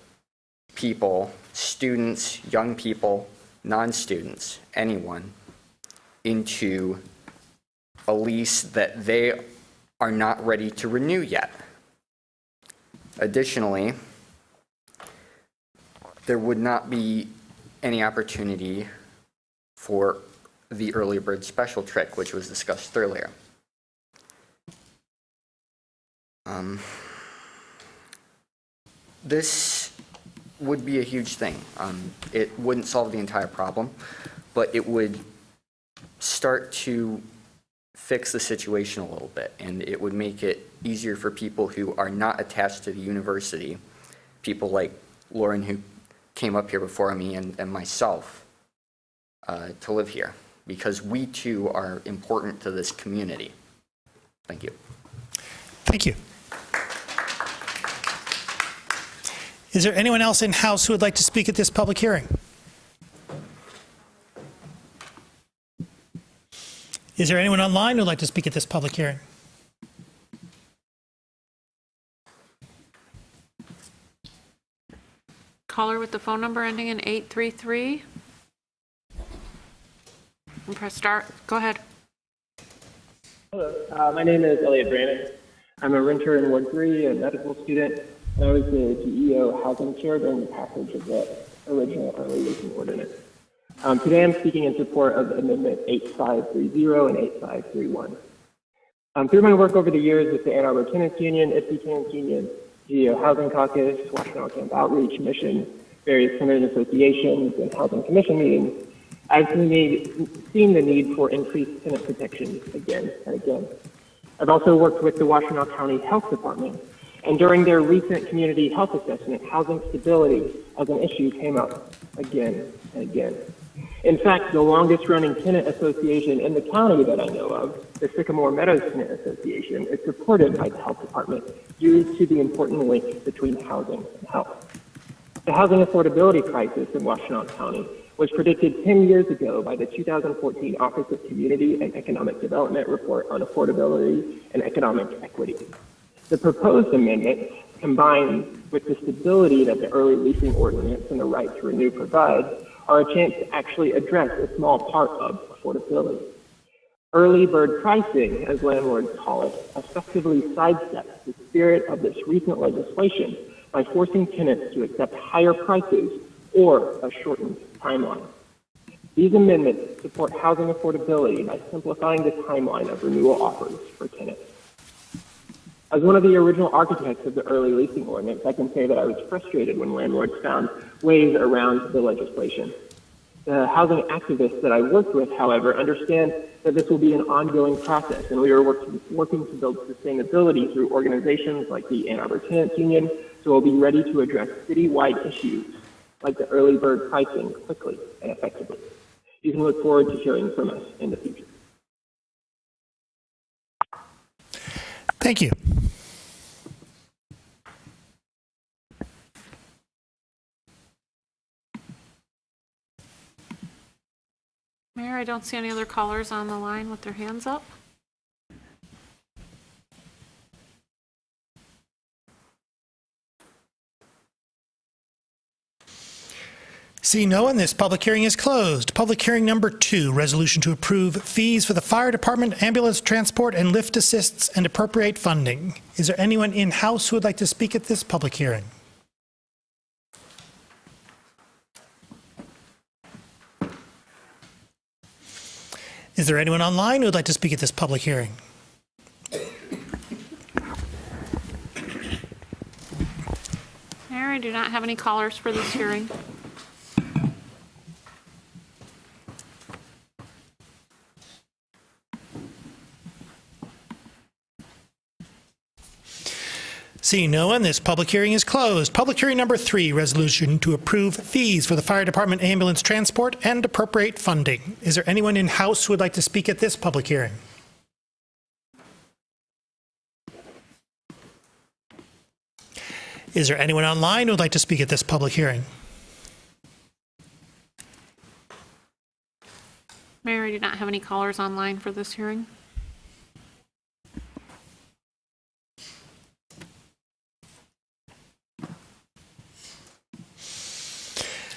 people, students, young people, non-students, anyone, into a lease that they are not ready to renew yet. Additionally, there would not be any opportunity for the early bird special trick, which was discussed earlier. This would be a huge thing. It wouldn't solve the entire problem, but it would start to fix the situation a little bit, and it would make it easier for people who are not attached to the university, people like Lauren, who came up here before me, and myself, to live here, because we too are important to this community. Thank you. Thank you. Is there anyone else in-house who would like to speak at this public hearing? Is there anyone online who would like to speak at this public hearing? Caller with the phone number ending in 833. And press start. Go ahead. Hello, my name is Elliot Brannon. I'm a renter in Ward 3, a medical student, and I was the GEO housing chair during the passage of the original early leasing ordinance. Today I'm speaking in support of Amendment 8530 and 8531. Through my work over the years with the Ann Arbor Tenants Union, IPSI Tenants Union, GEO Housing Caucus, Washington Camp Outreach Mission, various tenant associations, and housing commission meetings, I've seen the need for increased tenant protection again and again. I've also worked with the Washington County Health Department, and during their recent community health assessment, housing stability as an issue came up again and again. In fact, the longest running tenant association in the county that I know of, the Sycamore Meadows Tenant Association, is supported by the health department due to the important link between housing and health. The housing affordability crisis in Washington County was predicted 10 years ago by the 2014 Office of Community and Economic Development Report on Affordability and Economic Equity. The proposed amendment, combined with the stability that the early leasing ordinance and the right to renew provide, are a chance to actually address a small part of affordability. Early bird pricing, as landlords call it, effectively sidesteps the spirit of this recent legislation by forcing tenants to accept higher prices or a shortened timeline. These amendments support housing affordability by simplifying the timeline of renewal offers for tenants. As one of the original architects of the early leasing ordinance, I can say that I was frustrated when landlords found ways around the legislation. The housing activists that I worked with, however, understand that this will be an ongoing process, and we are working to build sustainability through organizations like the Ann Arbor Tenants Union, so we'll be ready to address citywide issues like the early bird pricing quickly and effectively. You can look forward to hearing from us in the future. Thank you. Mayor, I don't see any other callers on the line with their hands up. Seeing no one, this public hearing is closed. Public hearing number 2, resolution to approve fees for the fire department, ambulance transport, and lift assists and appropriate funding. Is there anyone in-house who would like to speak at this public hearing? Is there anyone online who would like to speak at this public hearing? Mayor, I do not have any callers for this hearing. Seeing no one, this public hearing is closed. Public hearing number 3, resolution to approve fees for the fire department, ambulance transport, and appropriate funding. Is there anyone in-house who would like to speak at this public hearing? Is there anyone online who would like to speak at this public hearing? Mayor, I do not have any callers online for this hearing.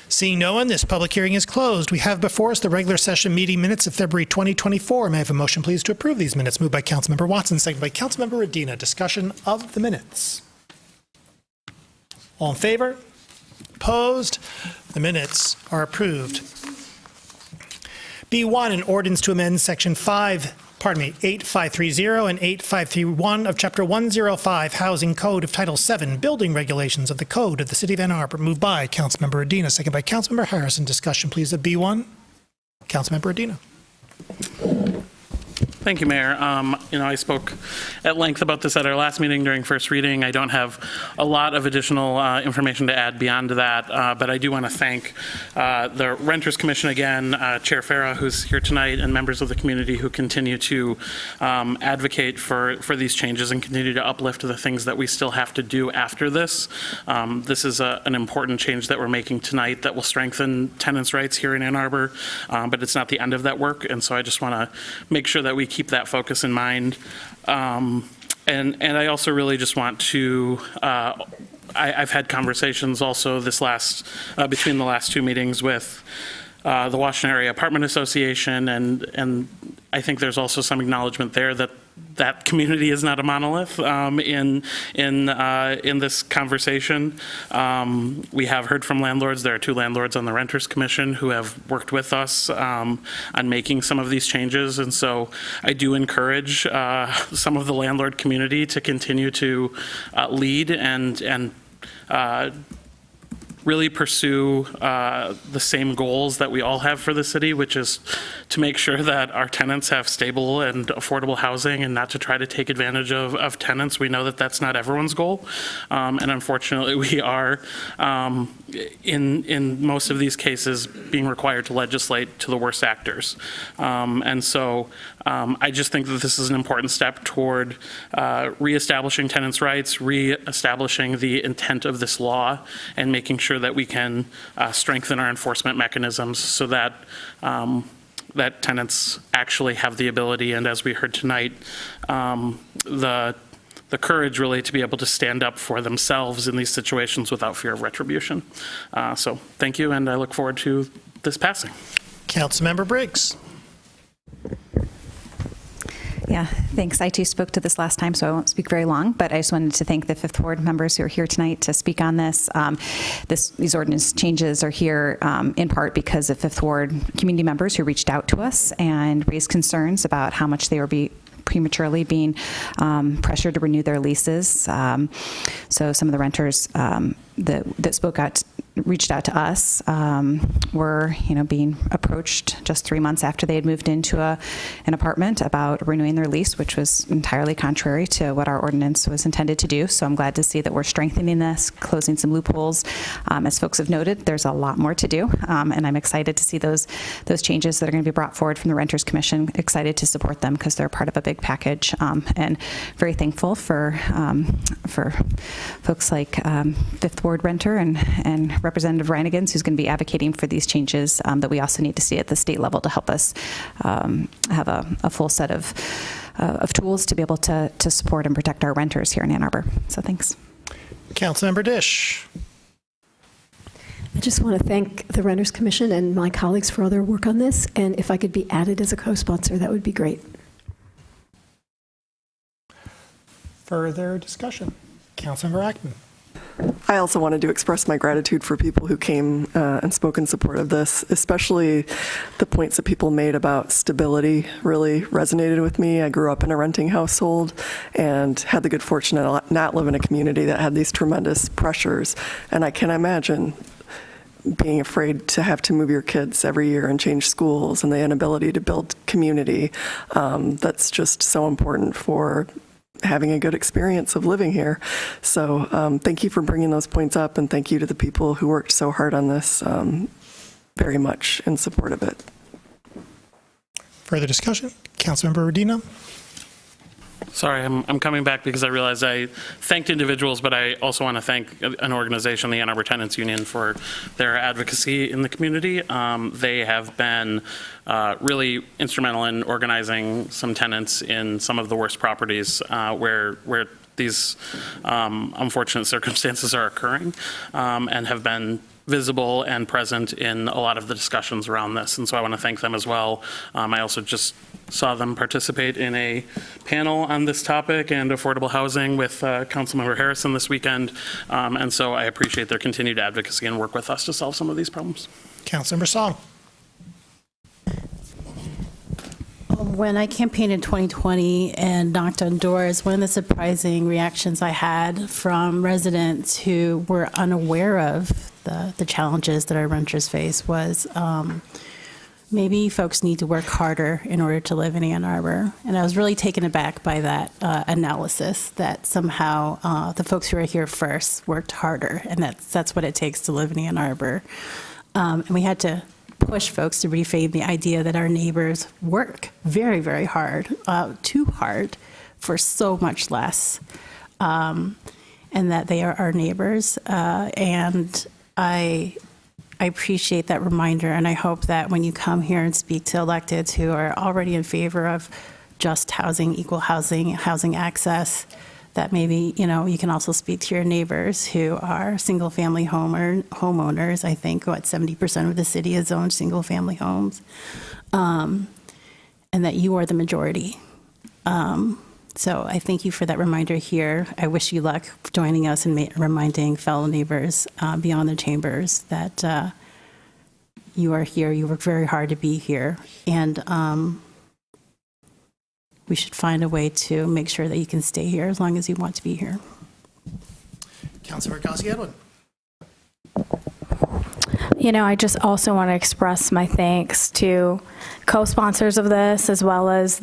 Seeing no one, this public hearing is closed. We have before us the regular session meeting minutes of February 2024. May I have a motion, please, to approve these minutes? Moved by Councilmember Watson, seconded by Councilmember Radina. Discussion of the minutes. All in favor? opposed? The minutes are approved. B1, an ordinance to amend Section 8530 and 8531 of Chapter 105 Housing Code of Title 7 Building Regulations of the Code of the City of Ann Arbor. Moved by Councilmember Adina, second by Councilmember Harrison. Discussion, please, of B1. Councilmember Adina. Thank you, Mayor. I spoke at length about this at our last meeting during first reading. I don't have a lot of additional information to add beyond that, but I do want to thank the Renters Commission again, Chair Farah, who's here tonight, and members of the community who continue to advocate for these changes and continue to uplift the things that we still have to do after this. This is an important change that we're making tonight that will strengthen tenants' rights here in Ann Arbor, but it's not the end of that work, and so I just want to make sure that we keep that focus in mind. And I also really just want to, I've had conversations also between the last two meetings with the Washington Area Apartment Association, and I think there's also some acknowledgement there that that community is not a monolith in this conversation. We have heard from landlords. There are two landlords on the Renters Commission who have worked with us on making some of these changes, and so I do encourage some of the landlord community to continue to lead and really pursue the same goals that we all have for the city, which is to make sure that our tenants have stable and affordable housing and not to try to take advantage of tenants. We know that that's not everyone's goal. And unfortunately, we are, in most of these cases, being required to legislate to the worst actors. And so I just think that this is an important step toward reestablishing tenants' rights, reestablishing the intent of this law, and making sure that we can strengthen our enforcement mechanisms so that that tenants actually have the ability, and as we heard tonight, the courage really to be able to stand up for themselves in these situations without fear of retribution. So thank you, and I look forward to this passing. Councilmember Briggs. Yeah, thanks. I too spoke to this last time, so I won't speak very long, but I just wanted to thank the Fifth Ward members who are here tonight to speak on this. These ordinance changes are here in part because of Fifth Ward community members who reached out to us and raised concerns about how much they were prematurely being pressured to renew their leases. So some of the renters that spoke out, reached out to us, were being approached just 3 months after they had moved into an apartment about renewing their lease, which was entirely contrary to what our ordinance was intended to do. So I'm glad to see that we're strengthening this, closing some loopholes. As folks have noted, there's a lot more to do, and I'm excited to see those changes that are going to be brought forward from the Renters Commission. Excited to support them because they're part of a big package, and very thankful for folks like Fifth Ward Renter and Representative Reinigans, who's going to be advocating for these changes that we also need to see at the state level to help us have a full set of tools to be able to support and protect our renters here in Ann Arbor. So thanks. Councilmember Dish. I just want to thank the Renters Commission and my colleagues for all their work on this, and if I could be added as a co-sponsor, that would be great. Further discussion. Councilmember Ackman. I also wanted to express my gratitude for people who came and spoke in support of this, especially the points that people made about stability really resonated with me. I grew up in a renting household and had the good fortune to not live in a community that had these tremendous pressures. And I can imagine being afraid to have to move your kids every year and change schools and the inability to build community. That's just so important for having a good experience of living here. So thank you for bringing those points up, and thank you to the people who worked so hard on this, very much in support of it. Further discussion? Councilmember Rodino. Sorry, I'm coming back because I realized I thanked individuals, but I also want to thank an organization, the Ann Arbor Tenants Union, for their advocacy in the community. They have been really instrumental in organizing some tenants in some of the worst properties where these unfortunate circumstances are occurring, and have been visible and present in a lot of the discussions around this, and so I want to thank them as well. I also just saw them participate in a panel on this topic and affordable housing with Councilmember Harrison this weekend, and so I appreciate their continued advocacy and work with us to solve some of these problems. Councilmember Song. When I campaigned in 2020 and knocked on doors, one of the surprising reactions I had from residents who were unaware of the challenges that our renters face was maybe folks need to work harder in order to live in Ann Arbor. And I was really taken aback by that analysis, that somehow the folks who are here first worked harder, and that's what it takes to live in Ann Arbor. And we had to push folks to reframe the idea that our neighbors work very, very hard, too hard, for so much less, and that they are our neighbors. And I appreciate that reminder, and I hope that when you come here and speak to electeds who are already in favor of just housing, equal housing, housing access, that maybe, you can also speak to your neighbors who are single-family homeowners. I think, 70% of the city is owned single-family homes, and that you are the majority. So I thank you for that reminder here. I wish you luck joining us and reminding fellow neighbors beyond the chambers that you are here. You work very hard to be here, and we should find a way to make sure that you can stay here as long as you want to be here. Councilor Ghazi-Edwin. I just also want to express my thanks to co-sponsors of this, as well as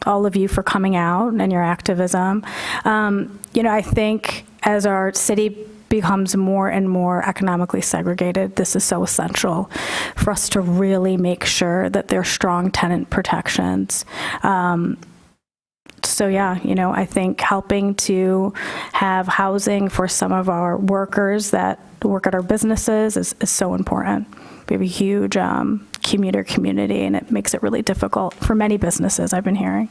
all of you for coming out and your activism. I think as our city becomes more and more economically segregated, this is so essential for us to really make sure that there are strong tenant protections. I think helping to have housing for some of our workers that work at our businesses is so important. We have a huge commuter community, and it makes it really difficult for many businesses, I've been hearing.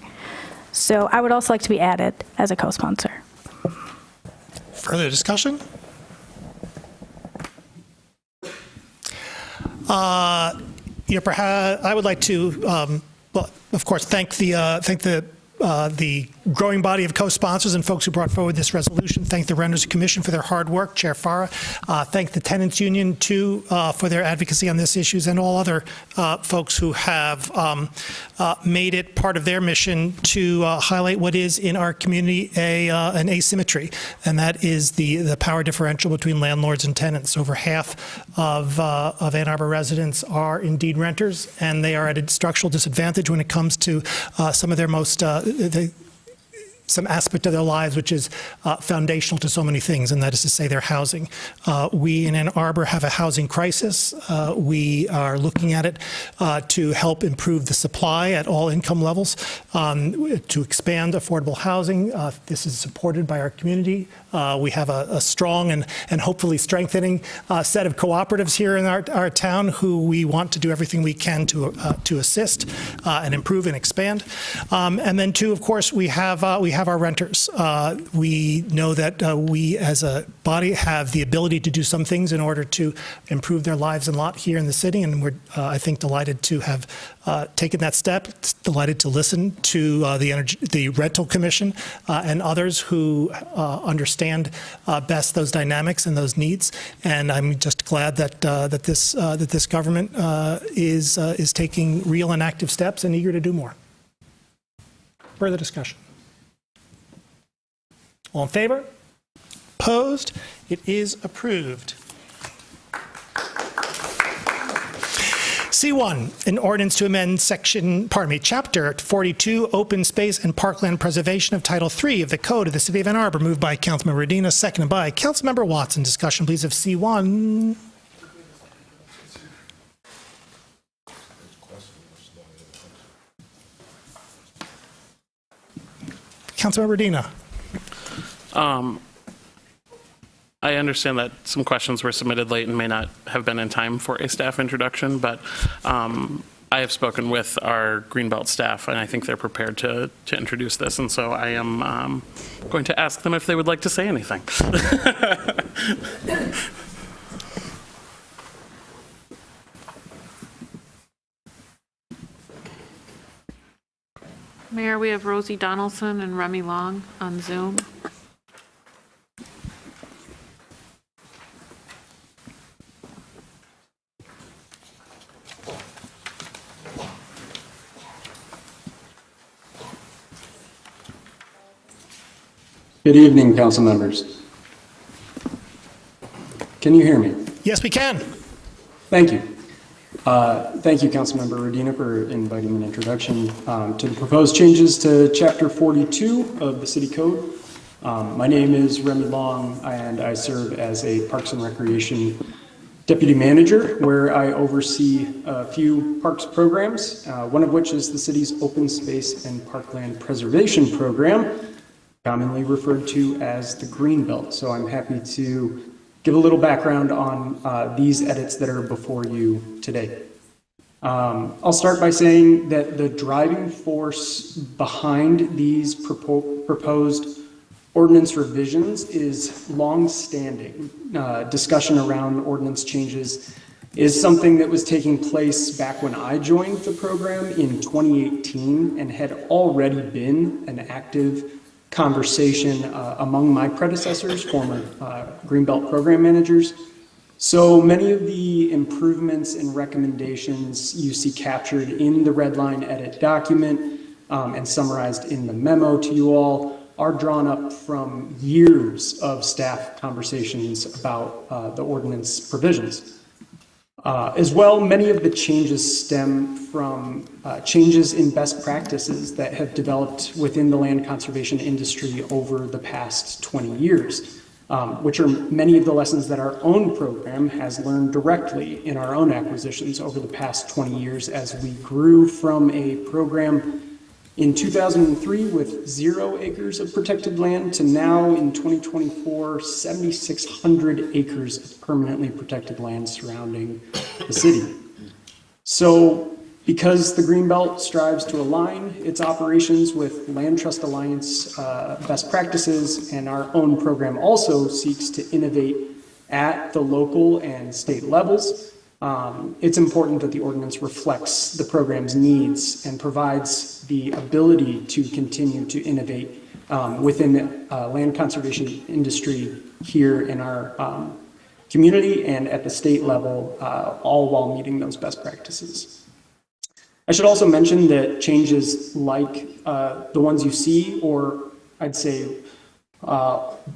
So I would also like to be added as a co-sponsor. Further discussion? Perhaps I would like to, of course, thank the growing body of co-sponsors and folks who brought forward this resolution. Thank the Renters Commission for their hard work, Chair Farah. Thank the Tenants Union, too, for their advocacy on this issues, and all other folks who have made it part of their mission to highlight what is in our community an asymmetry, and that is the power differential between landlords and tenants. Over half of Ann Arbor residents are indeed renters, and they are at a structural disadvantage when it comes to some of their most some aspect of their lives which is foundational to so many things, and that is to say their housing. We in Ann Arbor have a housing crisis. We are looking at it to help improve the supply at all income levels, to expand affordable housing. This is supported by our community. We have a strong and hopefully strengthening set of cooperatives here in our town who we want to do everything we can to assist and improve and expand. And then, too, of course, we have our renters. We know that we as a body have the ability to do some things in order to improve their lives a lot here in the city, and we're, I think, delighted to have taken that step, delighted to listen to the Rental Commission and others who understand best those dynamics and those needs. And I'm just glad that this government is taking real and active steps and eager to do more. Further discussion? All in favor? Opposed? It is approved. C1, an ordinance to amend Chapter 42, Open Space and Parkland Preservation of Title III of the Code of the City of Ann Arbor, moved by Councilmember Medina, seconded by Councilmember Watson. Discussion, please, of C1. Councilmember Medina. I understand that some questions were submitted late and may not have been in time for a staff introduction, but I have spoken with our Greenbelt staff, and I think they're prepared to introduce this, and so I am going to ask them if they would like to say anything. Mayor, we have Rosie Donaldson and Remy Long on Zoom. Good evening, council members. Can you hear me? Yes, we can. Thank you. Thank you, Councilmember Rodina, for inviting an introduction to the proposed changes to Chapter 42 of the City Code. My name is Remy Long, and I serve as a Parks and Recreation Deputy Manager, where I oversee a few parks programs, one of which is the city's Open Space and Parkland Preservation Program, commonly referred to as the Greenbelt. So I'm happy to give a little background on these edits that are before you today. I'll start by saying that the driving force behind these proposed ordinance revisions is long-standing. Discussion around ordinance changes is something that was taking place back when I joined the program in 2018 and had already been an active conversation among my predecessors, former Greenbelt program managers. So many of the improvements and recommendations you see captured in the red line edit document and summarized in the memo to you all are drawn up from years of staff conversations about the ordinance provisions. As well, many of the changes stem from changes in best practices that have developed within the land conservation industry over the past 20 years, which are many of the lessons that our own program has learned directly in our own acquisitions over the past 20 years as we grew from a program in 2003 with 0 acres of protected land to now in 2024, 7,600 acres of permanently protected land surrounding the city. So because the Greenbelt strives to align its operations with Land Trust Alliance best practices, and our own program also seeks to innovate at the local and state levels, it's important that the ordinance reflects the program's needs and provides the ability to continue to innovate within the land conservation industry here in our community and at the state level, all while meeting those best practices. I should also mention that changes like the ones you see, or I'd say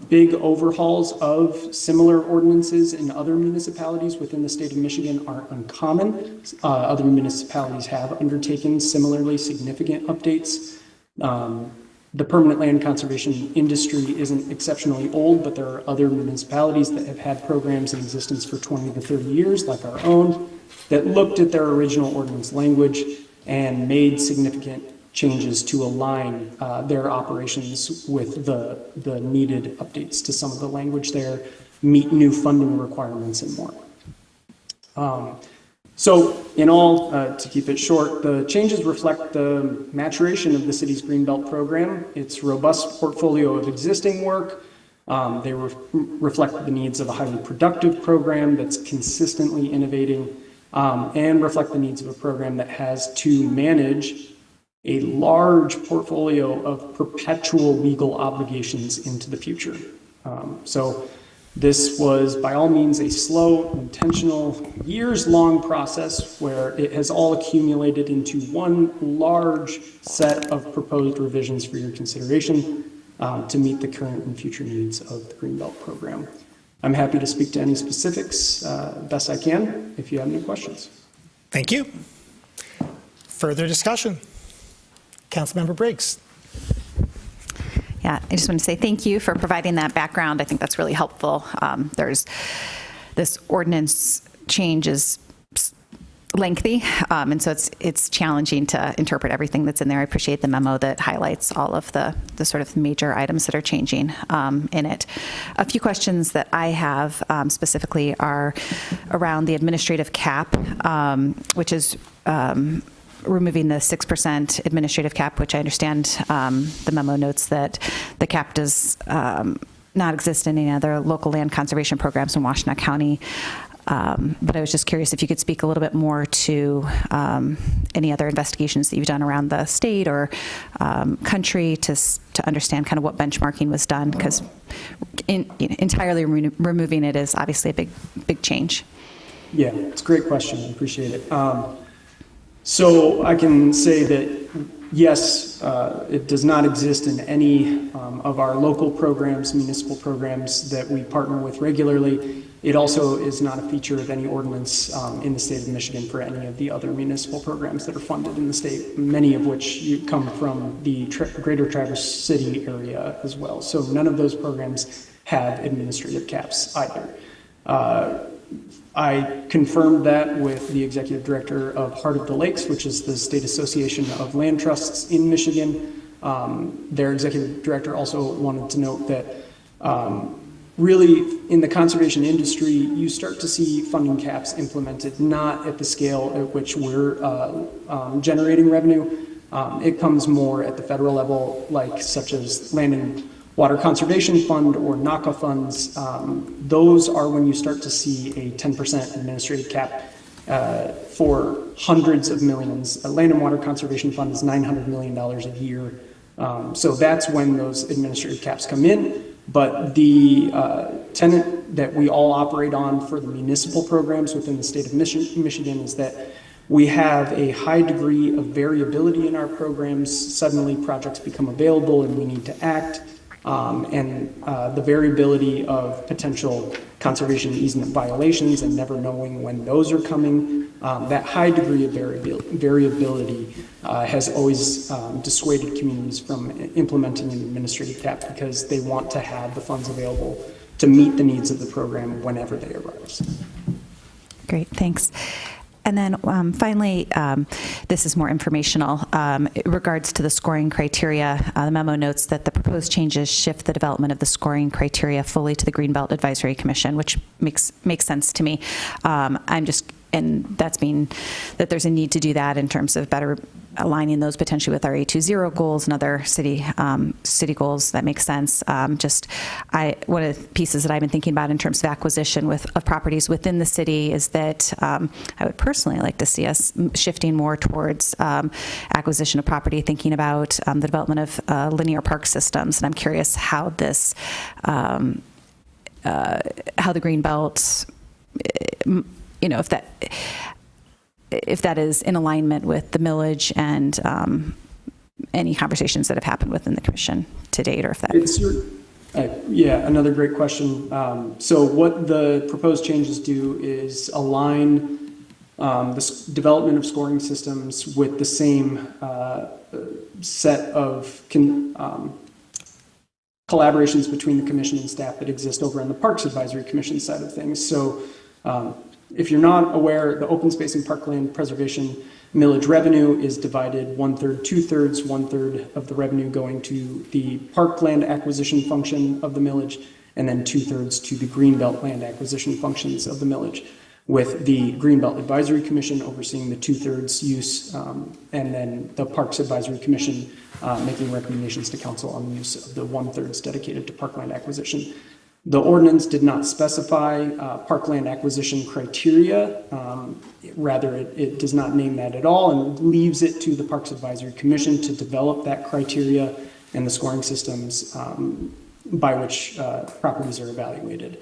big overhauls of similar ordinances in other municipalities within the state of Michigan aren't uncommon. Other municipalities have undertaken similarly significant updates. The permanent land conservation industry isn't exceptionally old, but there are other municipalities that have had programs in existence for 20 to 30 years, like our own, that looked at their original ordinance language and made significant changes to align their operations with the needed updates to some of the language there, meet new funding requirements and more. So in all, to keep it short, the changes reflect the maturation of the city's Greenbelt program, its robust portfolio of existing work. They reflect the needs of a highly productive program that's consistently innovating, and reflect the needs of a program that has to manage a large portfolio of perpetual legal obligations into the future. So this was by all means a slow, intentional, years-long process where it has all accumulated into one large set of proposed revisions for your consideration to meet the current and future needs of the Greenbelt program. I'm happy to speak to any specifics best I can if you have any questions. Thank you. Further discussion? Councilmember Briggs. Yeah, I just want to say thank you for providing that background. I think that's really helpful. There's this ordinance change is lengthy, and so it's challenging to interpret everything that's in there. I appreciate the memo that highlights all of the sort of major items that are changing in it. A few questions that I have specifically are around the administrative cap, which is removing the 6% administrative cap, which I understand the memo notes that the cap does not exist in any other local land conservation programs in Washtenaw County. But I was just curious if you could speak a little bit more to any other investigations that you've done around the state or country to understand kind of what benchmarking was done, because entirely removing it is obviously a big change. Yeah, it's a great question. I appreciate it. So I can say that, yes, it does not exist in any of our local programs, municipal programs that we partner with regularly. It also is not a feature of any ordinance in the state of Michigan for any of the other municipal programs that are funded in the state, many of which come from the greater Traverse City area as well. So none of those programs have administrative caps either. I confirmed that with the executive director of Heart of the Lakes, which is the state association of land trusts in Michigan. Their executive director also wanted to note that really in the conservation industry, you start to see funding caps implemented, not at the scale at which we're generating revenue. It comes more at the federal level, such as Land and Water Conservation Fund or NACA funds. Those are when you start to see a 10% administrative cap for hundreds of millions. Land and Water Conservation Fund is $900 million a year. So that's when those administrative caps come in. But the tenet that we all operate on for the municipal programs within the state of Michigan is that we have a high degree of variability in our programs. Suddenly projects become available and we need to act. And the variability of potential conservation easement violations and never knowing when those are coming, that high degree of variability has always dissuaded communities from implementing an administrative cap because they want to have the funds available to meet the needs of the program whenever they arise. Great, thanks. And then finally, this is more informational. In regards to the scoring criteria, the memo notes that the proposed changes shift the development of the scoring criteria fully to the Greenbelt Advisory Commission, which makes sense to me. And that's mean that there's a need to do that in terms of better aligning those potentially with our 820 goals and other city goals. That makes sense. One of the pieces that I've been thinking about in terms of acquisition of properties within the city is that I would personally like to see us shifting more towards acquisition of property, thinking about the development of linear park systems. And I'm curious how this, how the Greenbelt, if that is in alignment with the millage and any conversations that have happened within the commission to date, or if that. Yeah, another great question. So what the proposed changes do is align the development of scoring systems with the same set of collaborations between the commission and staff that exist over on the Parks Advisory Commission side of things. So if you're not aware, the open space and parkland preservation millage revenue is divided 1/3, 2/3, 1/3 of the revenue going to the parkland acquisition function of the millage, and then 2/3 to the Greenbelt land acquisition functions of the millage, with the Greenbelt Advisory Commission overseeing the 2/3 use, and then the Parks Advisory Commission making recommendations to council on the use of the 1/3 dedicated to parkland acquisition. The ordinance did not specify parkland acquisition criteria. Rather, it does not name that at all and leaves it to the Parks Advisory Commission to develop that criteria and the scoring systems by which properties are evaluated.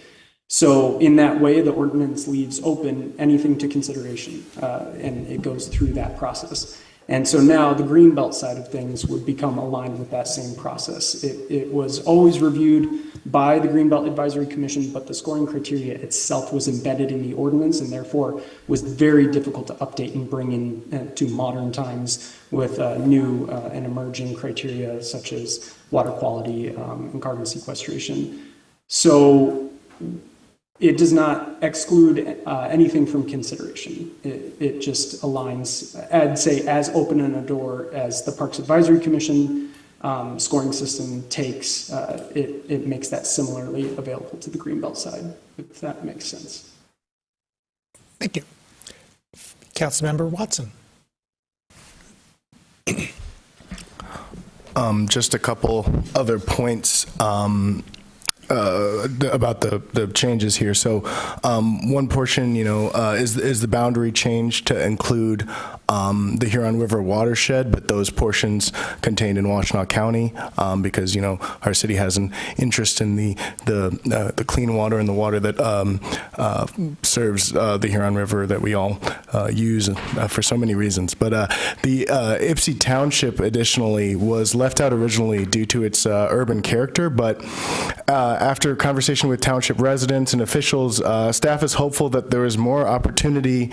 So in that way, the ordinance leaves open anything to consideration, and it goes through that process. And so now the Greenbelt side of things would become aligned with that same process. It was always reviewed by the Greenbelt Advisory Commission, but the scoring criteria itself was embedded in the ordinance and therefore was very difficult to update and bring in to modern times with new and emerging criteria such as water quality and carbon sequestration. So it does not exclude anything from consideration. It just aligns, I'd say, as open a door as the Parks Advisory Commission scoring system takes. It makes that similarly available to the Greenbelt side, if that makes sense. Thank you. Councilmember Watson. Just a couple other points. about the changes here. So one portion, is the boundary change to include the Huron River watershed, but those portions contained in Washtenaw County, because our city has an interest in the clean water and the water that serves the Huron River that we all use for so many reasons. But the Ypsi Township additionally was left out originally due to its urban character, but after conversation with township residents and officials, staff is hopeful that there is more opportunity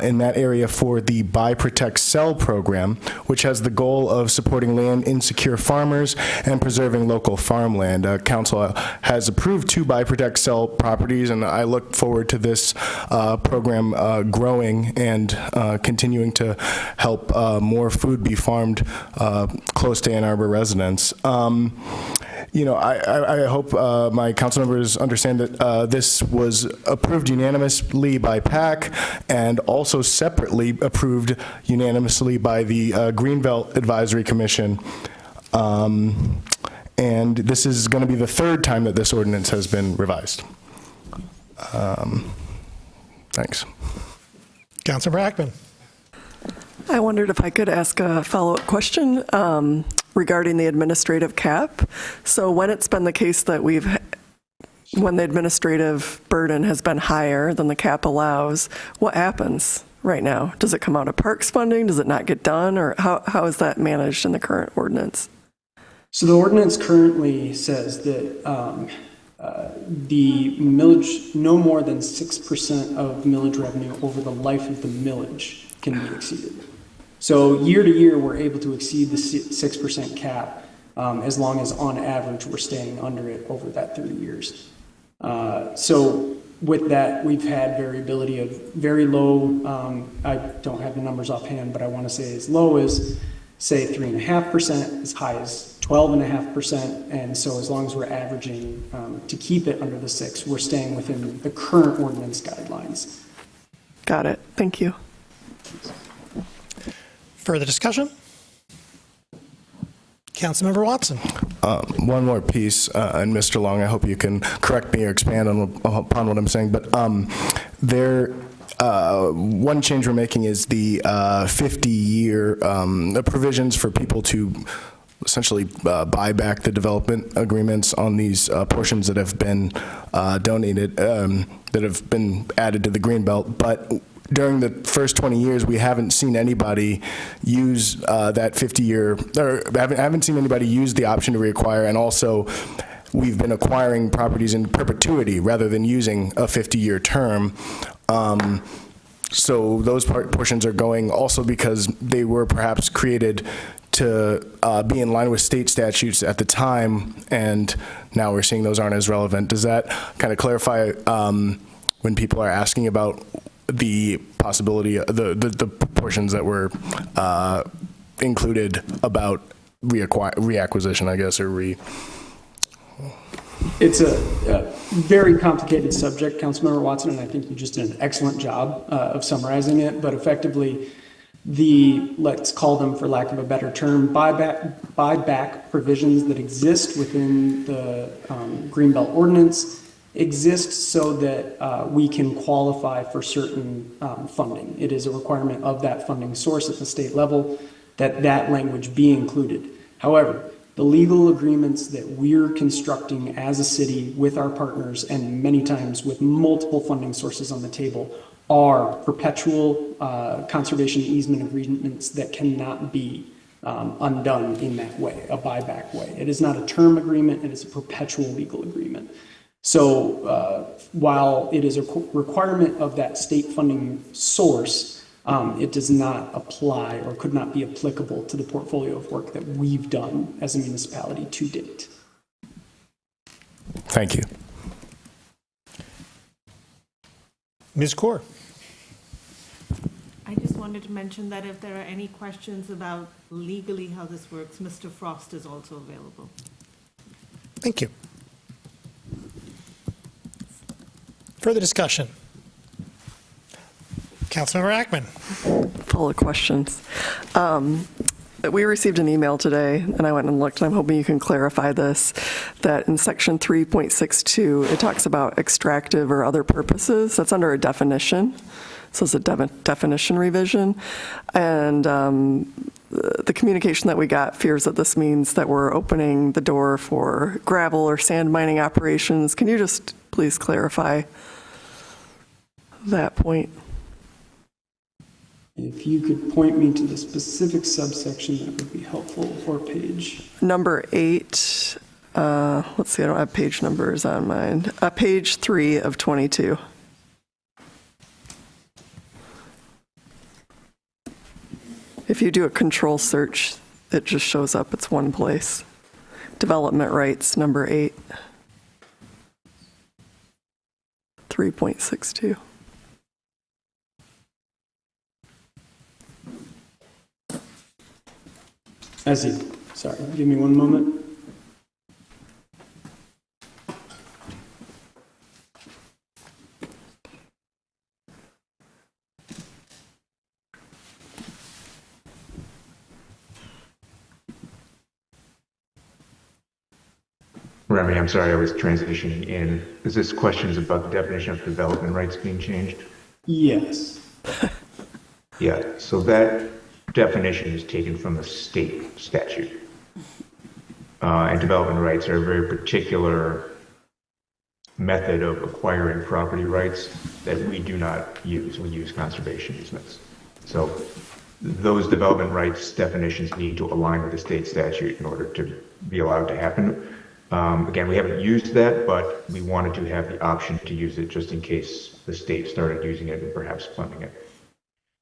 in that area for the Buy, Protect, Sell program, which has the goal of supporting land-insecure farmers and preserving local farmland. Council has approved 2 Buy, Protect, Sell properties, and I look forward to this program growing and continuing to help more food be farmed close to Ann Arbor residents. I hope my council members understand that this was approved unanimously by PAC and also separately approved unanimously by the Greenbelt Advisory Commission. And this is going to be the 3rd time that this ordinance has been revised. Thanks. Councilmember Ackman. I wondered if I could ask a follow-up question regarding the administrative cap. So when it's been the case that when the administrative burden has been higher than the cap allows, what happens right now? Does it come out of parks funding? Does it not get done? Or how is that managed in the current ordinance? So the ordinance currently says that the millage, no more than 6% of millage revenue over the life of the millage can be exceeded. So year to year, we're able to exceed the 6% cap as long as on average we're staying under it over that 30 years. So with that, we've had variability of very low, I don't have the numbers offhand, but I want to say as low as, say, 3.5%, as high as 12.5%. And so as long as we're averaging to keep it under the 6, we're staying within the current ordinance guidelines. Got it. Thank you. Further discussion? Councilmember Watson. One more piece, and Mr. Long, I hope you can correct me or expand upon what I'm saying, but one change we're making is the 50-year provisions for people to essentially buy back the development agreements on these portions that have been donated, that have been added to the Greenbelt. But during the first 20 years, we haven't seen anybody use that 50-year, or haven't seen anybody use the option to reacquire, and also we've been acquiring properties in perpetuity rather than using a 50-year term. So those portions are going also because they were perhaps created to be in line with state statutes at the time, and now we're seeing those aren't as relevant. Does that kind of clarify when people are asking about the possibility, the portions that were included about reacquisition, I guess, or It's a very complicated subject, Councilmember Watson, and I think you just did an excellent job of summarizing it. But effectively, let's call them, for lack of a better term, buyback provisions that exist within the Greenbelt Ordinance exist so that we can qualify for certain funding. It is a requirement of that funding source at the state level that that language be included. However, the legal agreements that we're constructing as a city with our partners, and many times with multiple funding sources on the table, are perpetual conservation easement agreements that cannot be undone in that way, a buyback way. It is not a term agreement, it is a perpetual legal agreement. So while it is a requirement of that state funding source, it does not apply or could not be applicable to the portfolio of work that we've done as a municipality to date. Thank you. Ms. Kaur. I just wanted to mention that if there are any questions about legally how this works, Mr. Frost is also available. Thank you. Further discussion? Councilmember Ackman. Full of questions. we received an email today, and I went and looked, and I'm hoping you can clarify this, that in section 3.62, it talks about extractive or other purposes. That's under a definition. So it's a definition revision. And the communication that we got fears that this means that we're opening the door for gravel or sand mining operations. Can you just please clarify that point? If you could point me to the specific subsection, that would be helpful, or page. Number 8, let's see, I don't have page numbers on mine. Page 3 of 22. If you do a control search, it just shows up. It's one place. Development rights, number 8. 3.62. I see. Sorry, give me one moment. Remy, I'm sorry, I was transitioning in. Is this questions about the definition of development rights being changed? Yes. Yeah, so that definition is taken from a state statute. And development rights are a very particular method of acquiring property rights that we do not use. We use conservation easements. So those development rights definitions need to align with the state statute in order to be allowed to happen. Again, we haven't used that, but we wanted to have the option to use it just in case the state started using it and perhaps funding it.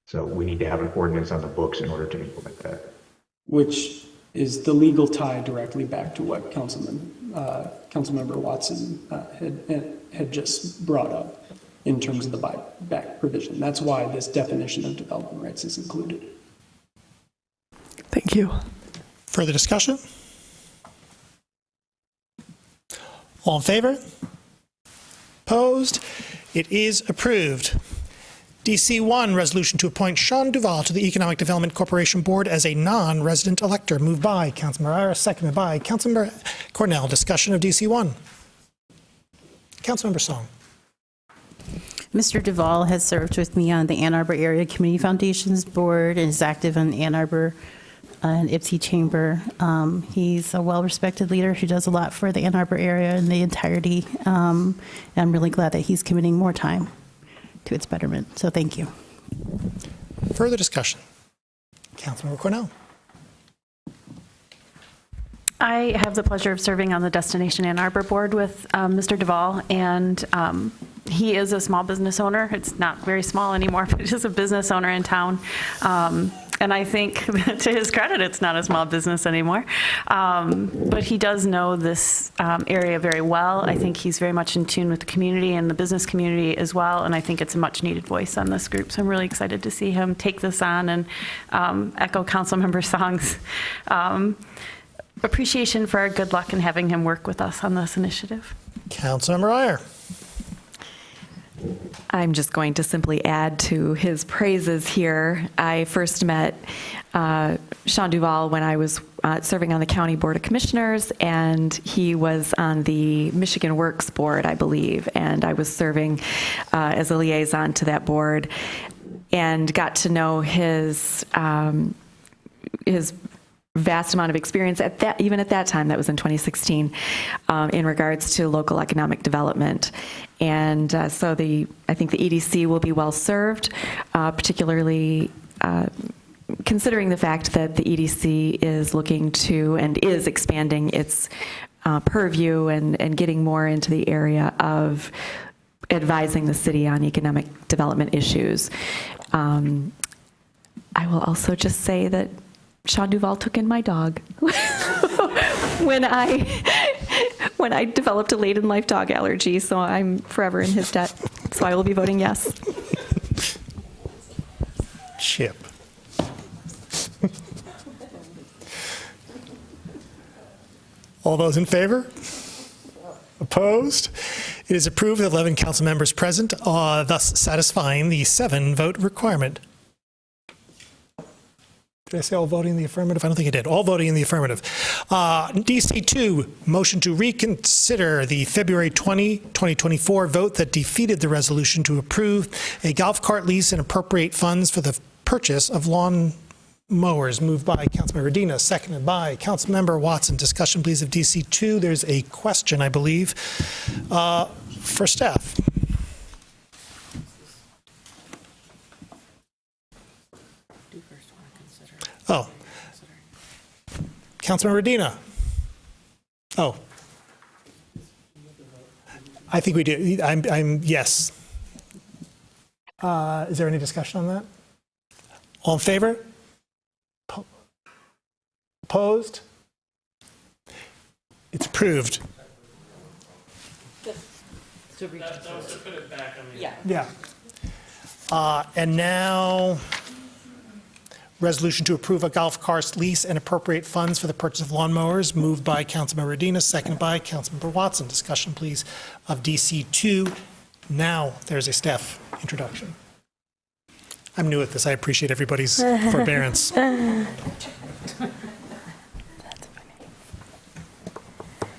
So we need to have an ordinance on the books in order to implement that. Which is the legal tie directly back to what Councilmember Watson had just brought up in terms of the buyback provision. That's why this definition of development rights is included. Thank you. Further discussion? All in favor? Opposed? It is approved. DC1, resolution to appoint Sean Duval to the Economic Development Corporation Board as a non-resident elector. Moved by Councilmember Iyer, seconded by Councilmember Cornell. Discussion of DC1. Councilmember Song. Mr. Duval has served with me on the Ann Arbor Area Community Foundations Board and is active in Ann Arbor and Ypsi Chamber. He's a well-respected leader who does a lot for the Ann Arbor area and the entirety. And I'm really glad that he's committing more time to its betterment. So thank you. Further discussion. Councilmember Cornell. I have the pleasure of serving on the Destination Ann Arbor board with Mr. Duval, and he is a small business owner. It's not very small anymore, but he's a business owner in town. And I think, to his credit, it's not a small business anymore. But he does know this area very well. I think he's very much in tune with the community and the business community as well, and I think it's a much-needed voice on this group. So I'm really excited to see him take this on and echo Councilmember Song's appreciation for our good luck in having him work with us on this initiative. Councilmember Iyer. I'm just going to simply add to his praises here. I first met Sean Duval when I was serving on the County Board of Commissioners, and he was on the Michigan Works Board, I believe, and I was serving as a liaison to that board, and got to know his vast amount of experience at that, even at that time, that was in 2016, in regards to local economic development. And so I think the EDC will be well served, particularly considering the fact that the EDC is looking to and is expanding its purview and getting more into the area of advising the city on economic development issues. I will also just say that Sean Duval took in my dog when I developed a late-in-life dog allergy, so I'm forever in his debt. So I will be voting yes. Chip. All those in favor? Opposed? It is approved with 11 council members present, thus satisfying the 7-vote requirement. Did I say all voting in the affirmative? I don't think I did. All voting in the affirmative. DC2, motion to reconsider the February 20, 2024 vote that defeated the resolution to approve a golf cart lease and appropriate funds for the purchase of lawn mowers. Moved by Councilmember Medina, seconded by Councilmember Watson. Discussion, please, of DC2. There's a question, I believe, for staff. Oh. Councilmember Medina. Oh. I think we do. I'm yes. Is there any discussion on that? All in favor? Opposed? It's approved. That was to put it back on the. Yeah. And now, resolution to approve a golf cart lease and appropriate funds for the purchase of lawnmowers, moved by Councilmember Medina, seconded by Councilmember Watson. Discussion, please, of DC2. Now there's a staff introduction. I'm new at this. I appreciate everybody's forbearance.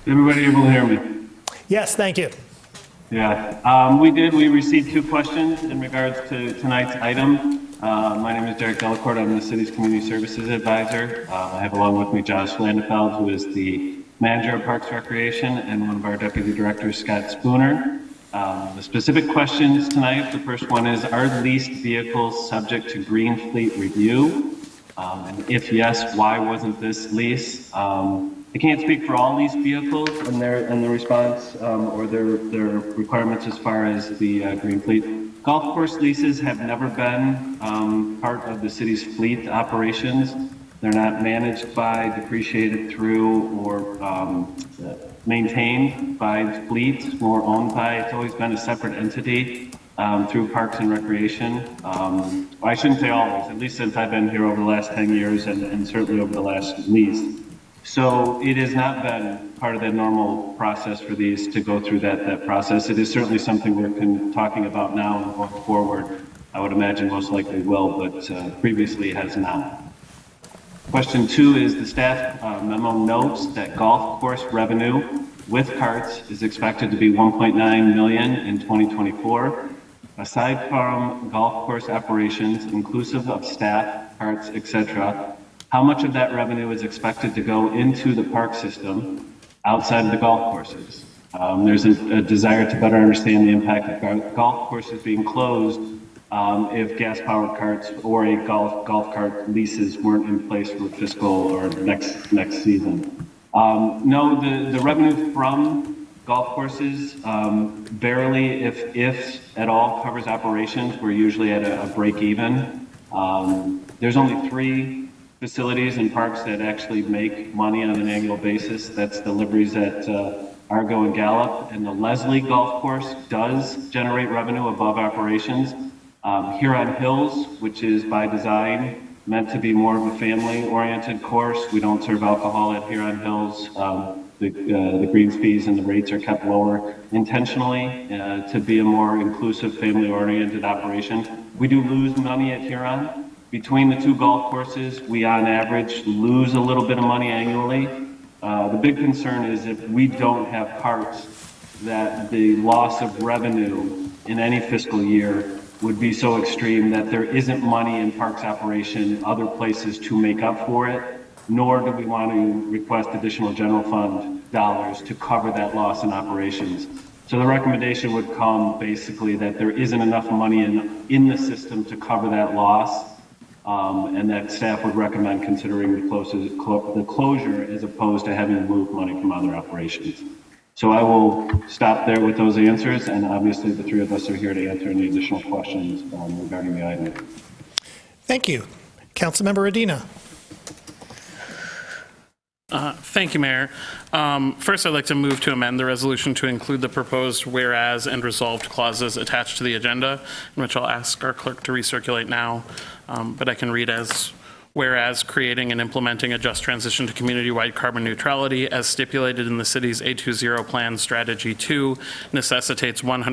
Everybody able to hear me? Yes, thank you. Yeah, we received 2 questions in regards to tonight's item. My name is Derek Delacorte. I'm the city's community services advisor. I have along with me Josh Landefeld, who is the manager of Parks Recreation, and one of our deputy directors, Scott Spooner. The specific questions tonight, the first one is, are leased vehicles subject to Green Fleet review? And if yes, why wasn't this lease? I can't speak for all leased vehicles and the response or their requirements as far as the Green Fleet. Golf course leases have never been part of the city's fleet operations. They're not managed by, depreciated through, or maintained by fleet or owned by. It's always been a separate entity through Parks and Recreation. I shouldn't say always, at least since I've been here over the last 10 years and certainly over the last lease. So it has not been part of the normal process for these to go through that process. It is certainly something we're talking about now and going forward. I would imagine most likely will, but previously has not. Question 2 is the staff memo notes that golf course revenue with carts is expected to be $1.9 million in 2024. Aside from golf course operations, inclusive of staff, carts, etc., how much of that revenue is expected to go into the park system outside of the golf courses? There's a desire to better understand the impact of golf courses being closed if gas-powered carts or a golf cart leases weren't in place for fiscal or next season. No, the revenue from golf courses barely, if at all, covers operations. We're usually at a break even. There's only 3 facilities and parks that actually make money on an annual basis. That's the liveries at Argo and Gallup, and the Leslie Golf Course does generate revenue above operations. Huron Hills, which is by design meant to be more of a family-oriented course. We don't serve alcohol at Huron Hills. The greens fees and the rates are kept lower intentionally to be a more inclusive, family-oriented operation. We do lose money at Huron. Between the 2 golf courses, we on average lose a little bit of money annually. The big concern is if we don't have carts, that the loss of revenue in any fiscal year would be so extreme that there isn't money in parks operation, other places to make up for it, nor do we want to request additional general fund dollars to cover that loss in operations. So the recommendation would come basically that there isn't enough money in the system to cover that loss. And that staff would recommend considering the closure as opposed to having to move money from other operations. So I will stop there with those answers, and obviously the 3 of us are here to answer any additional questions regarding the item. Thank you. Councilmember Medina. Thank you, Mayor. First, I'd like to move to amend the resolution to include the proposed whereas and resolved clauses attached to the agenda, in which I'll ask our clerk to recirculate now, but I can read as Whereas creating and implementing a just transition to community-wide carbon neutrality as stipulated in the city's A20 Plan Strategy 2 necessitates 100%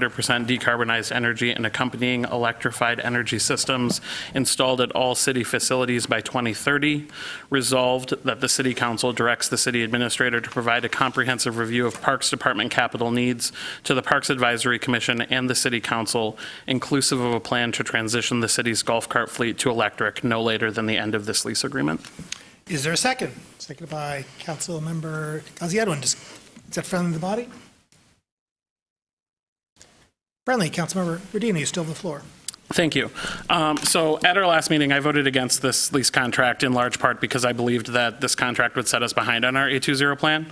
decarbonized energy and accompanying electrified energy systems installed at all city facilities by 2030. Resolved that the City Council directs the city administrator to provide a comprehensive review of Parks Department capital needs to the Parks Advisory Commission and the City Council, inclusive of a plan to transition the city's golf cart fleet to electric no later than the end of this lease agreement. Is there a second? Seconded by Councilmember Gaziedwin. Is that friendly to the body? Friendly. Councilmember Rodino, you still have the floor. Thank you. So at our last meeting, I voted against this lease contract in large part because I believed that this contract would set us behind on our A20 plan.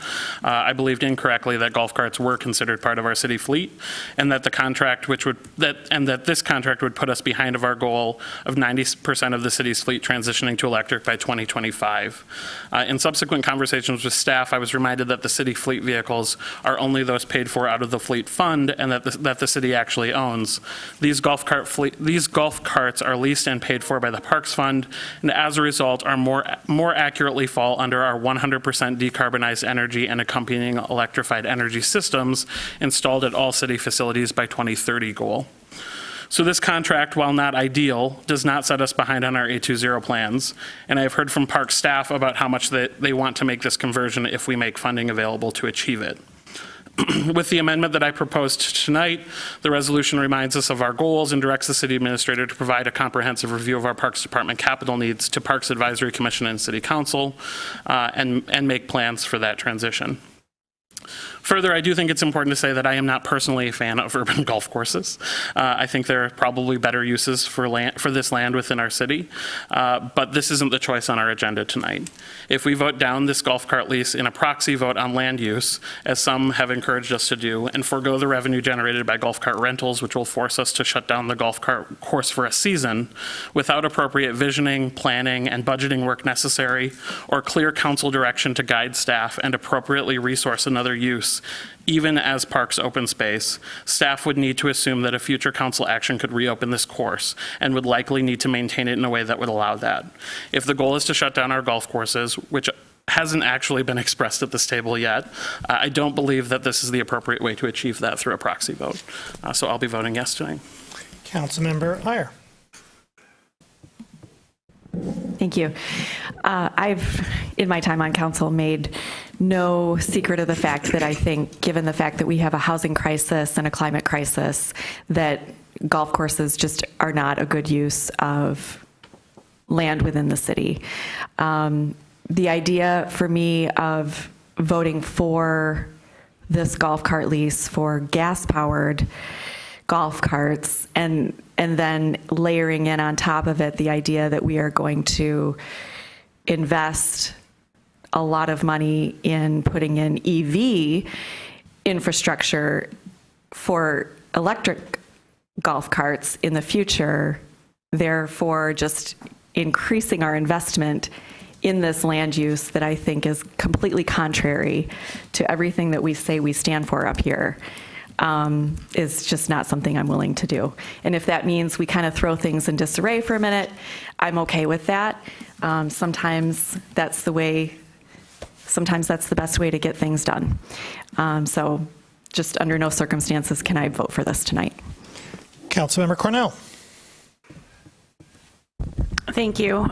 I believed incorrectly that golf carts were considered part of our city fleet, and that the contract, that this contract would put us behind of our goal of 90% of the city's fleet transitioning to electric by 2025. In subsequent conversations with staff, I was reminded that the city fleet vehicles are only those paid for out of the fleet fund, and that the city actually owns. These golf carts are leased and paid for by the Parks Fund, and as a result are more accurately fall under our 100% decarbonized energy and accompanying electrified energy systems installed at all city facilities by 2030 goal. So this contract, while not ideal, does not set us behind on our A20 plans, and I've heard from Parks staff about how much they want to make this conversion if we make funding available to achieve it. With the amendment that I proposed tonight, the resolution reminds us of our goals and directs the city administrator to provide a comprehensive review of our Parks Department capital needs to Parks Advisory Commission and City Council and make plans for that transition. Further, I do think it's important to say that I am not personally a fan of urban golf courses. I think there are probably better uses for this land within our city, but this isn't the choice on our agenda tonight. If we vote down this golf cart lease in a proxy vote on land use, as some have encouraged us to do, and forego the revenue generated by golf cart rentals, which will force us to shut down the golf cart course for a season, without appropriate visioning, planning, and budgeting work necessary, or clear council direction to guide staff and appropriately resource another use, even as parks open space, staff would need to assume that a future council action could reopen this course and would likely need to maintain it in a way that would allow that. If the goal is to shut down our golf courses, which hasn't actually been expressed at this table yet, I don't believe that this is the appropriate way to achieve that through a proxy vote. So I'll be voting yes tonight. Councilmember Iyer. Thank you. I've, in my time on council, made no secret of the fact that I think, given the fact that we have a housing crisis and a climate crisis, that golf courses just are not a good use of land within the city. The idea for me of voting for this golf cart lease for gas-powered golf carts and then layering in on top of it the idea that we are going to invest a lot of money in putting in EV infrastructure for electric golf carts in the future, therefore just increasing our investment in this land use that I think is completely contrary to everything that we say we stand for up here. Is just not something I'm willing to do. And if that means we kind of throw things in disarray for a minute, I'm okay with that. Sometimes that's the best way to get things done. So just under no circumstances can I vote for this tonight. Councilmember Cornell. Thank you.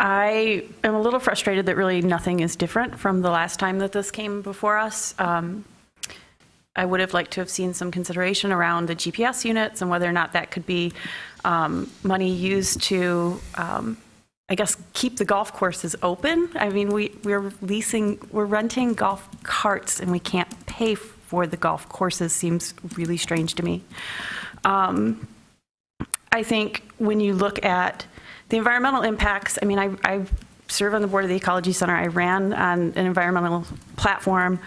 I am a little frustrated that really nothing is different from the last time that this came before us. I would have liked to have seen some consideration around the GPS units and whether or not that could be money used to, I guess, keep the golf courses open. I mean, we're renting golf carts and we can't pay for the golf courses. Seems really strange to me. I think when you look at the environmental impacts, I mean, I serve on the board of the Ecology Center. I ran on an environmental platform.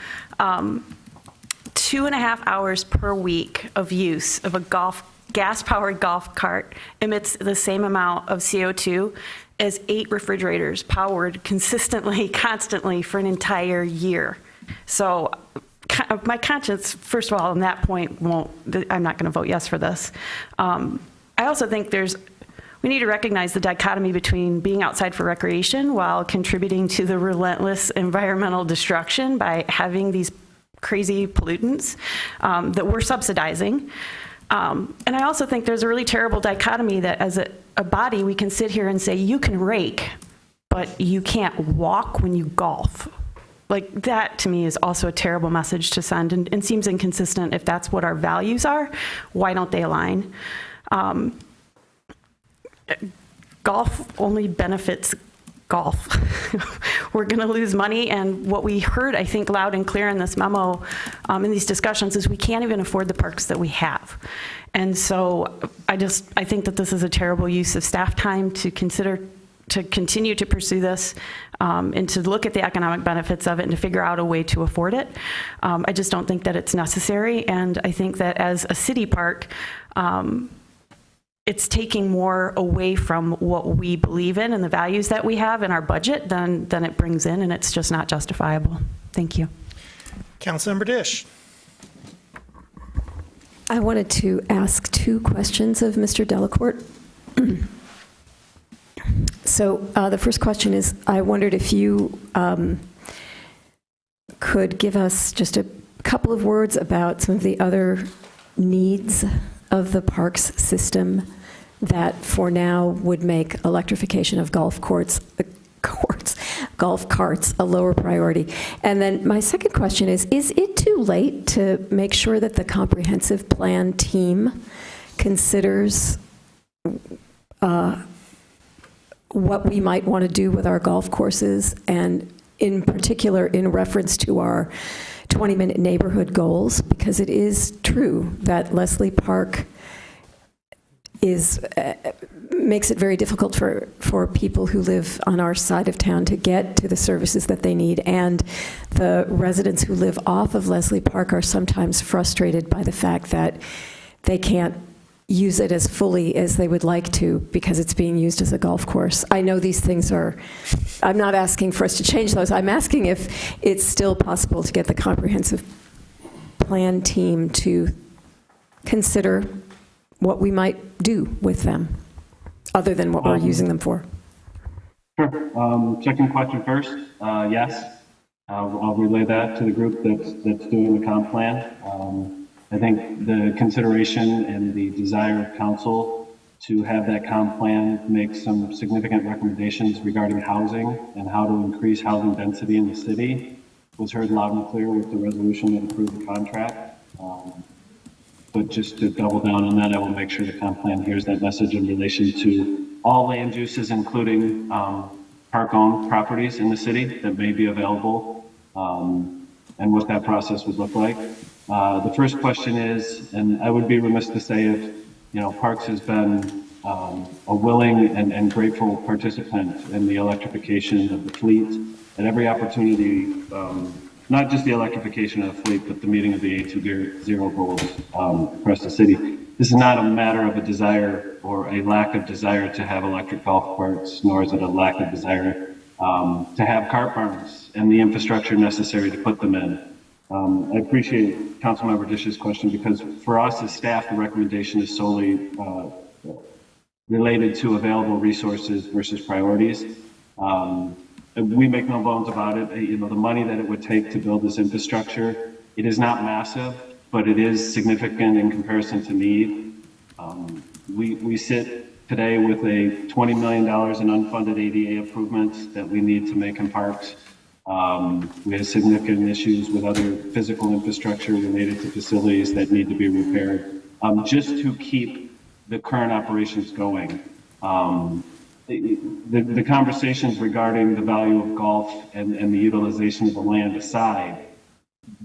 2.5 hours per week of use of a gas-powered golf cart emits the same amount of CO2 as 8 refrigerators powered consistently, constantly for an entire year. So my conscience, first of all, on that point, I'm not going to vote yes for this. I also think there's We need to recognize the dichotomy between being outside for recreation while contributing to the relentless environmental destruction by having these crazy pollutants that we're subsidizing. And I also think there's a really terrible dichotomy that as a body, we can sit here and say, you can rake, but you can't walk when you golf. Like, that to me is also a terrible message to send and seems inconsistent. If that's what our values are, why don't they align? Golf only benefits golf. We're going to lose money, and what we heard, I think, loud and clear in this memo, in these discussions, is we can't even afford the parks that we have. And so I think that this is a terrible use of staff time to continue to pursue this, and to look at the economic benefits of it and to figure out a way to afford it. I just don't think that it's necessary, and I think that as a city park, it's taking more away from what we believe in and the values that we have in our budget than it brings in, and it's just not justifiable. Thank you. Councilmember Dish. I wanted to ask 2 questions of Mr. Delacourt. So the first question is, I wondered if you could give us just a couple of words about some of the other needs of the parks system that for now would make electrification of golf carts a lower priority. And then my second question is it too late to make sure that the comprehensive plan team considers what we might want to do with our golf courses, and in particular in reference to our 20-minute neighborhood goals? Because it is true that Leslie Park makes it very difficult for people who live on our side of town to get to the services that they need, and the residents who live off of Leslie Park are sometimes frustrated by the fact that they can't use it as fully as they would like to because it's being used as a golf course. I know these things I'm not asking for us to change those. I'm asking if it's still possible to get the comprehensive plan team to consider what we might do with them, other than what we're using them for. Sure. Second question first. Yes. I'll relay that to the group that's doing the comp plan. I think the consideration and the desire of council to have that comp plan make some significant recommendations regarding housing and how to increase housing density in the city was heard loud and clear with the resolution that approved the contract. But just to double down on that, I will make sure the comp plan hears that message in relation to all land uses, including park-owned properties in the city that may be available, and what that process would look like. The first question is, and I would be remiss to say if, Parks has been a willing and grateful participant in the electrification of the fleet at every opportunity, not just the electrification of the fleet, but the meeting of the A2 goals across the city. This is not a matter of a desire or a lack of desire to have electric golf carts, nor is it a lack of desire to have cart barns and the infrastructure necessary to put them in. I appreciate Councilmember Dish's question, because for us as staff, the recommendation is solely related to available resources versus priorities. We make no bones about it. The money that it would take to build this infrastructure, it is not massive, but it is significant in comparison to need. We sit today with a $20 million in unfunded ADA improvements that we need to make in parks. We have significant issues with other physical infrastructure related to facilities that need to be repaired, just to keep the current operations going. The conversations regarding the value of golf and the utilization of the land aside,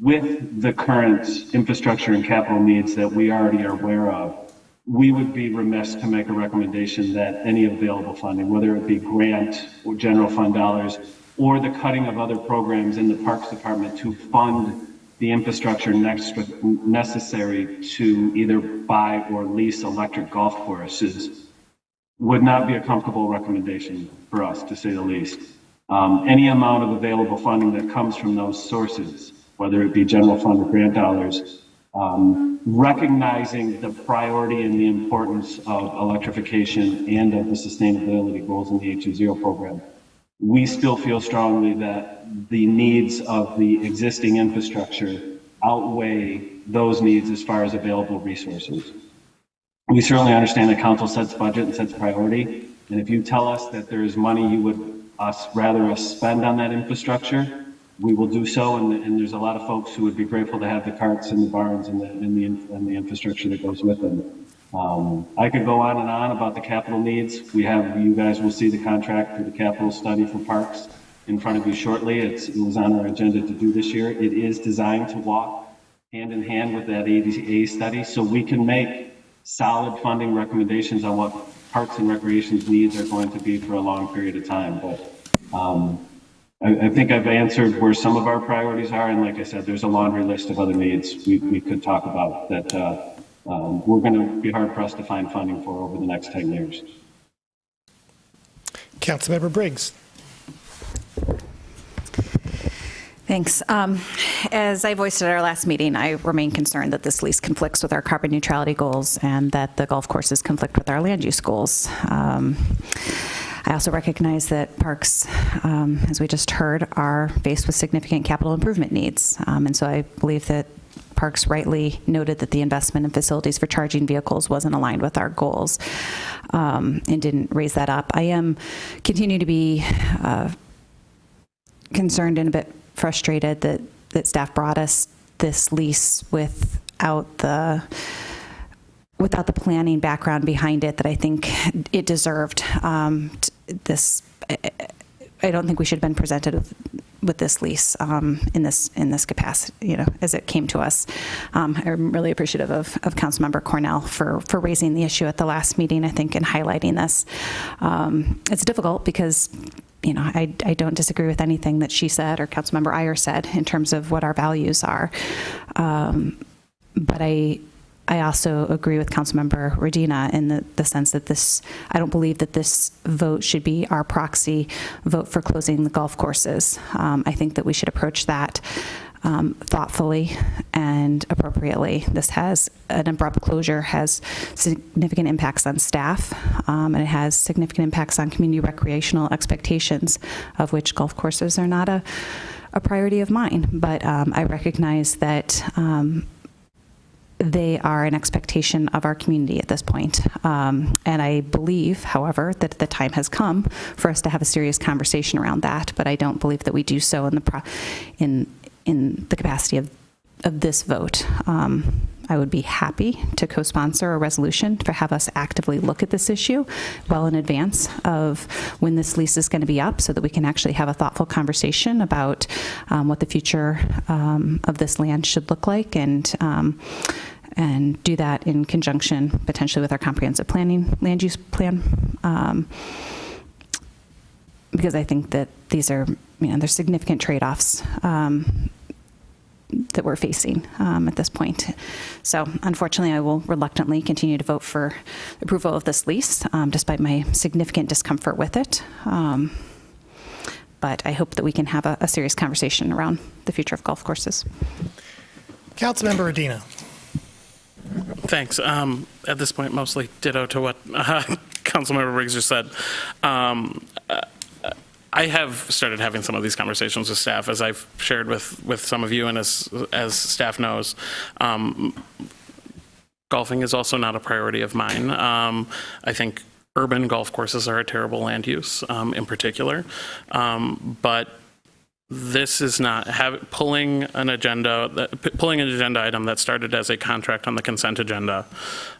with the current infrastructure and capital needs that we already are aware of, we would be remiss to make a recommendation that any available funding, whether it be grant or general fund dollars, or the cutting of other programs in the Parks Department to fund the infrastructure necessary to either buy or lease electric golf courses, would not be a comfortable recommendation for us, to say the least. Any amount of available funding that comes from those sources, whether it be general fund or grant dollars, recognizing the priority and the importance of electrification and of the sustainability goals in the H20 program. We still feel strongly that the needs of the existing infrastructure outweigh those needs as far as available resources. We certainly understand that council sets budget and sets priority, and if you tell us that there is money you would rather us spend on that infrastructure, we will do so, and there's a lot of folks who would be grateful to have the carts and the barns and the infrastructure that goes with them. I could go on and on about the capital needs. You guys will see the contract for the capital study for parks in front of you shortly. It was on our agenda to do this year. It is designed to walk hand in hand with that ADA study, so we can make solid funding recommendations on what parks and recreation's needs are going to be for a long period of time. But I think I've answered where some of our priorities are, and like I said, there's a laundry list of other needs we could talk about that we're going to be hard pressed to find funding for over the next 10 years. Councilmember Briggs. Thanks. As I voiced at our last meeting, I remain concerned that this lease conflicts with our carbon neutrality goals and that the golf courses conflict with our land use goals. I also recognize that parks, as we just heard, are faced with significant capital improvement needs. And so I believe that Parks rightly noted that the investment in facilities for charging vehicles wasn't aligned with our goals and didn't raise that up. I am continue to be concerned and a bit frustrated that staff brought us this lease without the planning background behind it that I think it deserved. I don't think we should have been presented with this lease in this capacity, as it came to us. I'm really appreciative of Councilmember Cornell for raising the issue at the last meeting, I think, and highlighting this. It's difficult because I don't disagree with anything that she said or Councilmember Iyer said in terms of what our values are. But I also agree with Councilmember Redina in the sense that I don't believe that this vote should be our proxy vote for closing the golf courses. I think that we should approach that thoughtfully and appropriately. An abrupt closure has significant impacts on staff, and it has significant impacts on community recreational expectations, of which golf courses are not a priority of mine. But I recognize that they are an expectation of our community at this point. And I believe, however, that the time has come for us to have a serious conversation around that, but I don't believe that we do so in the capacity of this vote. I would be happy to co-sponsor a resolution to have us actively look at this issue well in advance of when this lease is going to be up so that we can actually have a thoughtful conversation about what the future of this land should look like and do that in conjunction potentially with our comprehensive planning land use plan. Because I think that these are, there's significant trade-offs that we're facing at this point. So unfortunately, I will reluctantly continue to vote for approval of this lease, despite my significant discomfort with it. But I hope that we can have a serious conversation around the future of golf courses. Councilmember Redina. Thanks. At this point, mostly ditto to what Councilmember Briggs just said. I have started having some of these conversations with staff, as I've shared with some of you, and as staff knows. Golfing is also not a priority of mine. I think urban golf courses are a terrible land use, in particular. But this is not pulling an agenda item that started as a contract on the consent agenda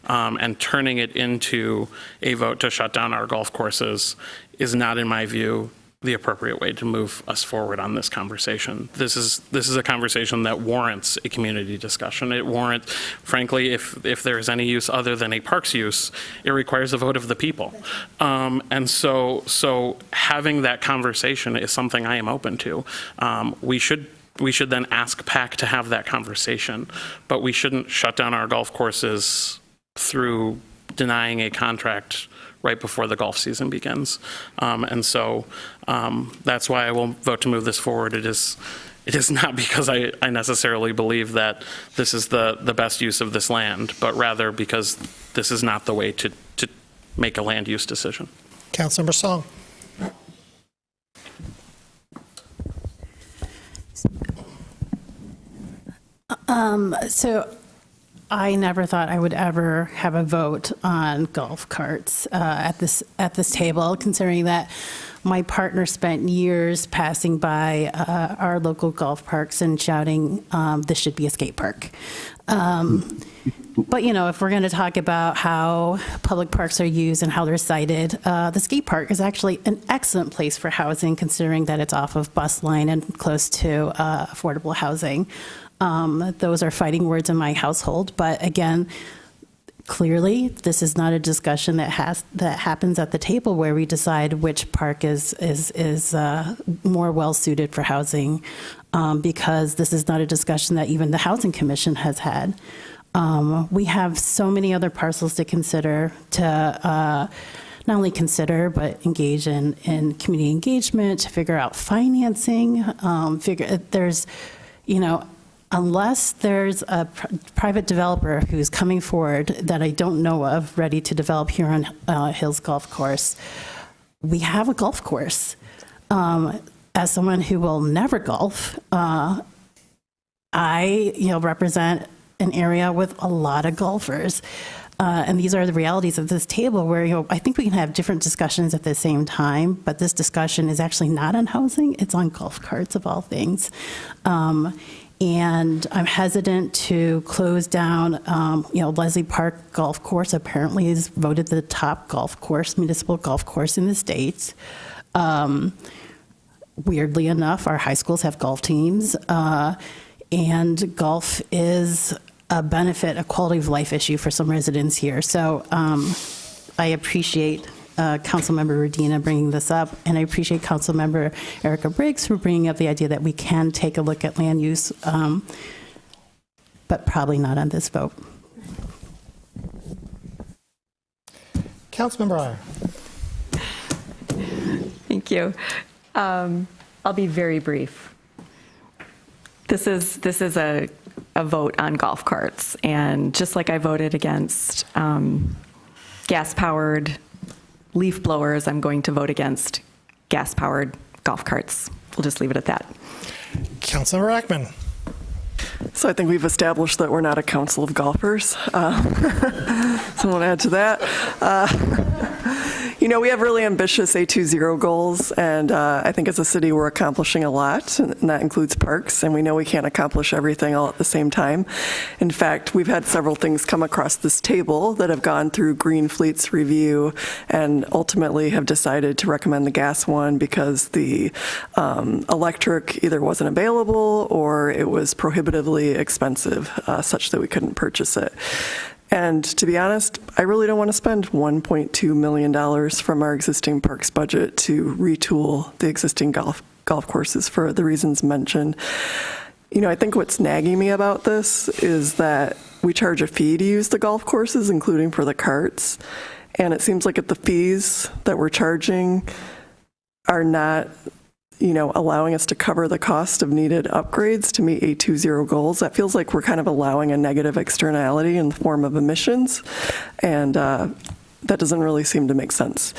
and turning it into a vote to shut down our golf courses is not, in my view, the appropriate way to move us forward on this conversation. This is a conversation that warrants a community discussion. It warrants, frankly, if there is any use other than a parks use, it requires a vote of the people. And so having that conversation is something I am open to. We should then ask PAC to have that conversation, but we shouldn't shut down our golf courses through denying a contract right before the golf season begins. And so that's why I will vote to move this forward. It is it is not because I necessarily believe that this is the best use of this land, but rather because this is not the way to make a land use decision. Councilmember Song. So I never thought I would ever have a vote on golf carts at this table, considering that my partner spent years passing by our local golf parks and shouting, this should be a skate park. But, if we're going to talk about how public parks are used and how they're cited, the skate park is actually an excellent place for housing, considering that it's off of bus line and close to affordable housing. Those are fighting words in my household. But again, clearly, this is not a discussion that happens at the table where we decide which park is more well suited for housing, because this is not a discussion that even the Housing Commission has had. We have so many other parcels to consider, to not only consider, but engage in community engagement, to figure out financing, unless there's a private developer who's coming forward that I don't know of, ready to develop here on Hills Golf Course, we have a golf course. As someone who will never golf, I represent an area with a lot of golfers. And these are the realities of this table where, I think we can have different discussions at the same time, but this discussion is actually not on housing, it's on golf carts of all things. And I'm hesitant to close down, Leslie Park Golf Course apparently is voted the top municipal golf course in the state. Weirdly enough, our high schools have golf teams, and golf is a benefit, a quality of life issue for some residents here. So I appreciate Councilmember Rodina bringing this up, and I appreciate Councilmember Erica Briggs for bringing up the idea that we can take a look at land use, but probably not on this vote. Councilmember Iyer. Thank you. I'll be very brief. This is a vote on golf carts, and just like I voted against gas-powered leaf blowers, I'm going to vote against gas-powered golf carts. We'll just leave it at that. Councilmember Ackman. So I think we've established that we're not a council of golfers. So I want to add to that. We have really ambitious A20 goals, and I think as a city we're accomplishing a lot, and that includes parks, and we know we can't accomplish everything all at the same time. In fact, we've had several things come across this table that have gone through Green Fleet's review and ultimately have decided to recommend the gas one because the electric either wasn't available or it was prohibitively expensive, such that we couldn't purchase it. And to be honest, I really don't want to spend $1.2 million from our existing parks budget to retool the existing golf courses for the reasons mentioned. I think what's nagging me about this is that we charge a fee to use the golf courses, including for the carts. And it seems like if the fees that we're charging are not allowing us to cover the cost of needed upgrades to meet A20 goals, that feels like we're kind of allowing a negative externality in the form of emissions, and that doesn't really seem to make sense.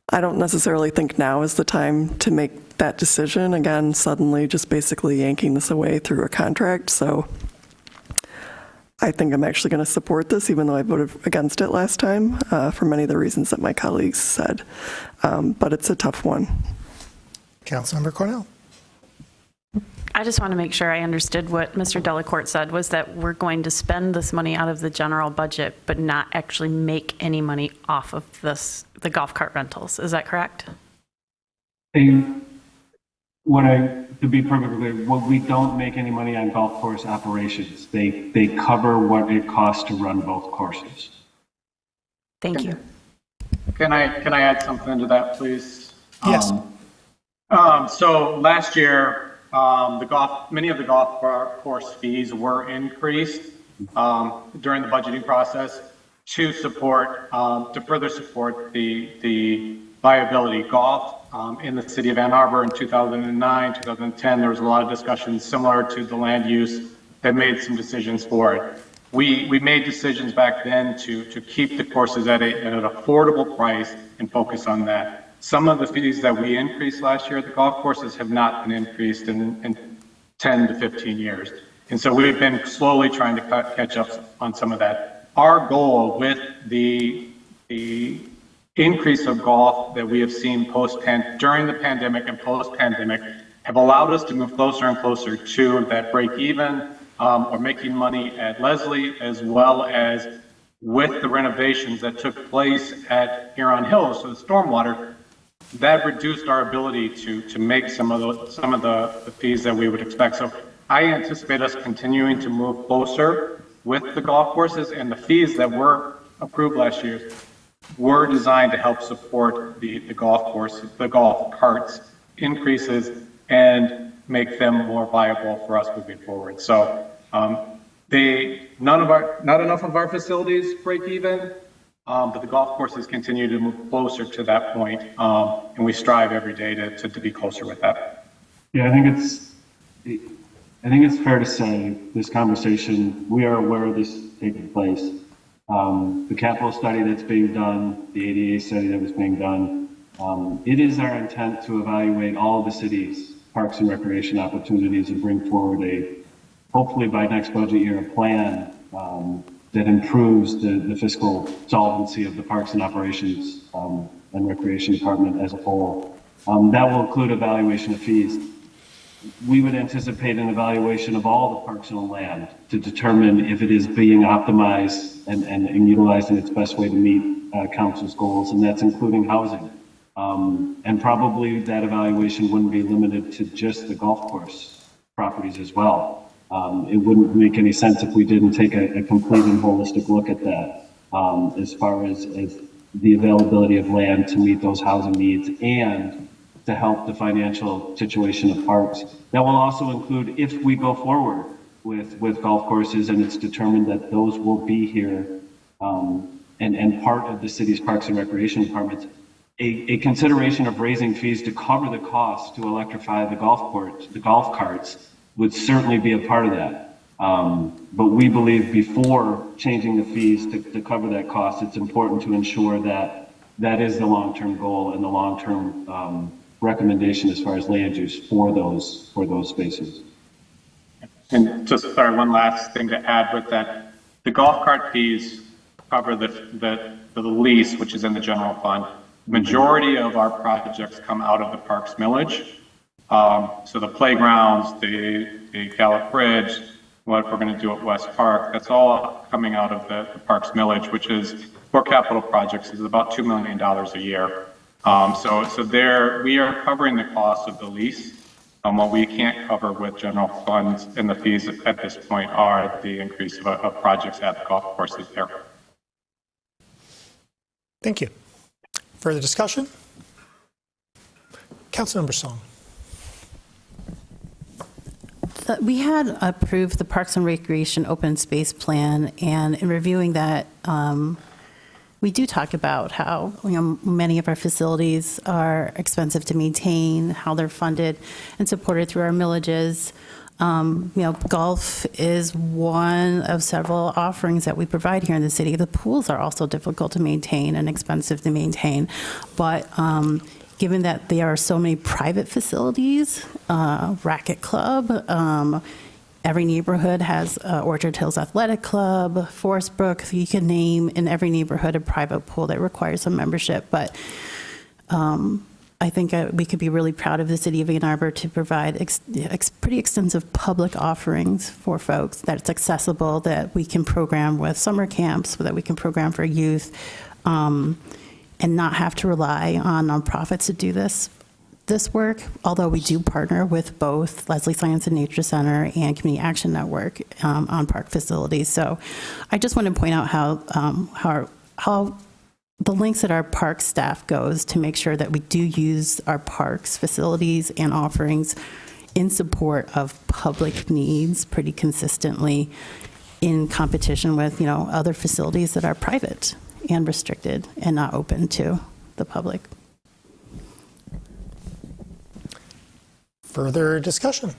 I don't necessarily think now is the time to make that decision, again, suddenly just basically yanking this away through a contract, so I think I'm actually going to support this, even though I voted against it last time, for many of the reasons that my colleagues said, but it's a tough one. Councilmember Cornell. I just want to make sure I understood what Mr. Delacourt said, was that we're going to spend this money out of the general budget, but not actually make any money off of the golf cart rentals. Is that correct? To be perfectly clear, we don't make any money on golf course operations. They cover what it costs to run both courses. Thank you. Can I add something to that, please? Yes. So last year, many of the golf course fees were increased during the budgeting process to further support the viability. Golf in the city of Ann Arbor in 2009, 2010, there was a lot of discussion similar to the land use that made some decisions for it. We made decisions back then to keep the courses at an affordable price and focus on that. Some of the fees that we increased last year at the golf courses have not been increased in 10 to 15 years. And so we've been slowly trying to catch up on some of that. Our goal with the increase of golf that we have seen during the pandemic and post-pandemic have allowed us to move closer and closer to that break even or making money at Leslie, as well as with the renovations that took place at Huron Hills, so the stormwater, that reduced our ability to make some of the fees that we would expect. So I anticipate us continuing to move closer with the golf courses, and the fees that were approved last year were designed to help support the golf courses, the golf carts increases, and make them more viable for us moving forward. So not enough of our facilities break even, but the golf courses continue to move closer to that point, and we strive every day to be closer with that. Yeah, I think it's fair to say this conversation, we are aware of this taking place. The capital study that's being done, the ADA study that was being done, it is our intent to evaluate all of the city's parks and recreation opportunities and bring forward hopefully by next budget year, a plan that improves the fiscal solvency of the Parks and Operations and Recreation Department as a whole. That will include evaluation of fees. We would anticipate an evaluation of all the parks and land to determine if it is being optimized and utilized in its best way to meet council's goals, and that's including housing. And probably that evaluation wouldn't be limited to just the golf course properties as well. It wouldn't make any sense if we didn't take a complete and holistic look at that as far as the availability of land to meet those housing needs and to help the financial situation of parks. That will also include, if we go forward with golf courses and it's determined that those will be here and part of the city's Parks and Recreation Departments, a consideration of raising fees to cover the cost to electrify the golf carts would certainly be a part of that. But we believe before changing the fees to cover that cost, it's important to ensure that that is the long-term goal and the long-term recommendation as far as land use for those spaces. And just one last thing to add with that, the golf cart fees cover the lease, which is in the general fund. Majority of our projects come out of the parks millage. So the playgrounds, the Gallup Bridge, what we're going to do at West Park, that's all coming out of the parks millage, which is for capital projects is about $2 million a year. So there we are covering the cost of the lease. What we can't cover with general funds and the fees at this point are the increase of projects at the golf courses there. Thank you. Further discussion? Councilmember Song. We had approved the Parks and Recreation Open Space Plan, and in reviewing that, we do talk about how many of our facilities are expensive to maintain, how they're funded and supported through our millages. Golf is one of several offerings that we provide here in the city. The pools are also difficult to maintain and expensive to maintain, but given that there are so many private facilities, Racket Club, every neighborhood has Orchard Hills Athletic Club, Forest Brook. You can name in every neighborhood a private pool that requires some membership. But I think we could be really proud of the city of Ann Arbor to provide pretty extensive public offerings for folks, that it's accessible, that we can program with summer camps, that we can program for youth, and not have to rely on nonprofits to do this work, although we do partner with both Leslie Science and Nature Center and Community Action Network on park facilities. So I just want to point out how the lengths that our park staff goes to make sure that we do use our parks facilities and offerings in support of public needs pretty consistently in competition with other facilities that are private and restricted and not open to the public. Further discussion?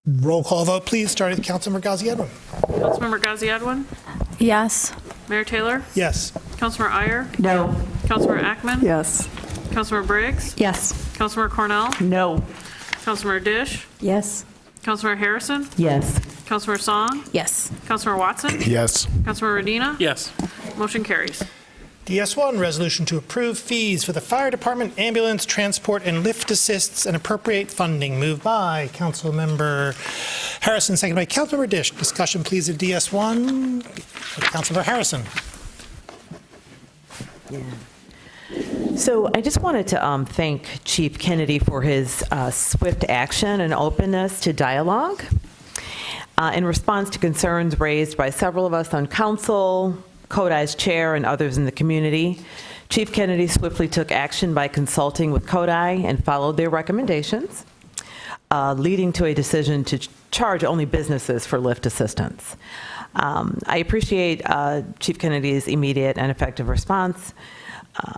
Roll call vote, please, starting with Councilmember Ghazi Edwin. Councilmember Ghazi Edwin? Yes. Mayor Taylor? Yes. Councilmember Iyer? No. Councilmember Ackman? Yes. Councilmember Briggs? Yes. Councilmember Cornell? No. Councilmember Dish? Yes. Councilmember Harrison? Yes. Councilmember Song? Yes. Councilmember Watson? Yes. Councilmember Medina? Yes. Motion carries. DS1, resolution to approve fees for the fire department, ambulance, transport, and lift assists and appropriate funding. Moved by Councilmember Harrison, seconded by Councilmember Dish. Discussion, please, of DS1. Councilmember Harrison. So I just wanted to thank Chief Kennedy for his swift action and openness to dialogue. In response to concerns raised by several of us on council, CODI's chair, and others in the community, Chief Kennedy swiftly took action by consulting with CODI and followed their recommendations, leading to a decision to charge only businesses for lift assistance. I appreciate Chief Kennedy's immediate and effective response,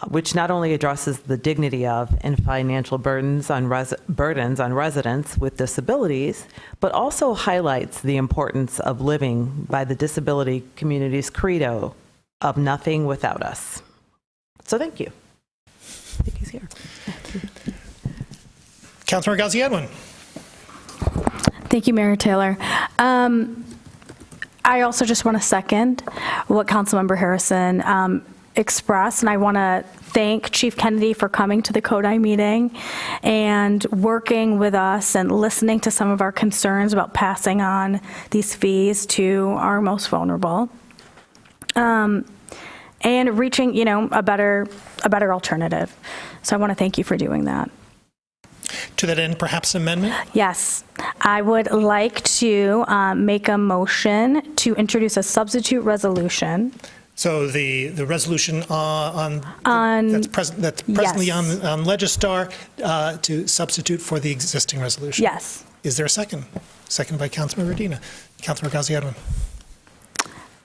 which not only addresses the dignity of and financial burdens on residents with disabilities, but also highlights the importance of living by the disability community's credo of nothing without us. So thank you. I think he's here. Councilmember Ghazi Edwin. Thank you, Mayor Taylor. I also just want to second what Councilmember Harrison expressed, and I want to thank Chief Kennedy for coming to the CODI meeting and working with us and listening to some of our concerns about passing on these fees to our most vulnerable, and reaching, a better alternative. So I want to thank you for doing that. To that end, perhaps an amendment? Yes. I would like to make a motion to introduce a substitute resolution. So the resolution that's presently yes. on Legistar to substitute for the existing resolution. Yes. Is there a second? Seconded by Councilmember Medina. Councilmember Ghazi Edwin.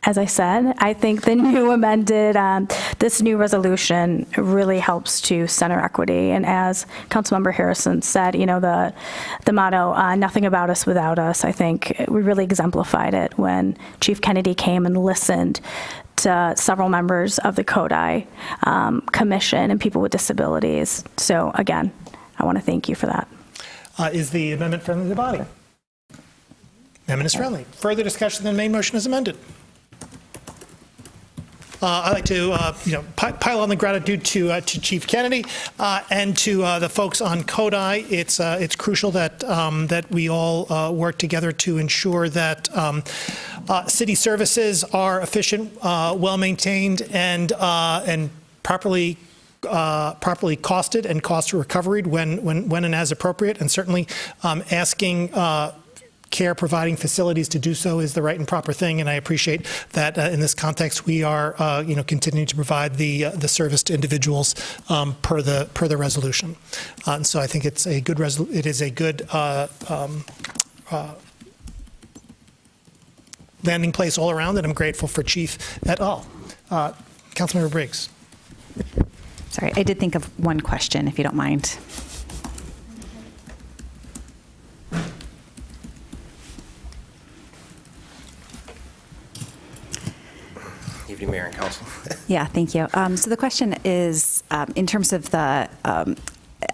As I said, I think the new amended, this new resolution really helps to center equity. And as Councilmember Harrison said, the motto, nothing about us without us, I think we really exemplified it when Chief Kennedy came and listened to several members of the CODI Commission and people with disabilities. So again, I want to thank you for that. Is the amendment friendly to the body? Amendment is friendly. Further discussion than the main motion is amended. I'd like to, pile on the gratitude to Chief Kennedy and to the folks on CODI. It's crucial that we all work together to ensure that city services are efficient, well maintained, and properly costed and cost recovered when and as appropriate. And certainly asking care providing facilities to do so is the right and proper thing, and I appreciate that in this context we are continuing to provide the service to individuals per the resolution. And so I think it's a good it is a good landing place all around, and I'm grateful for Chief et al. Councilmember Briggs. Sorry, I did think of one question, if you don't mind. Evening, Mayor and Council. Yeah, thank you. So the question is, in terms of the,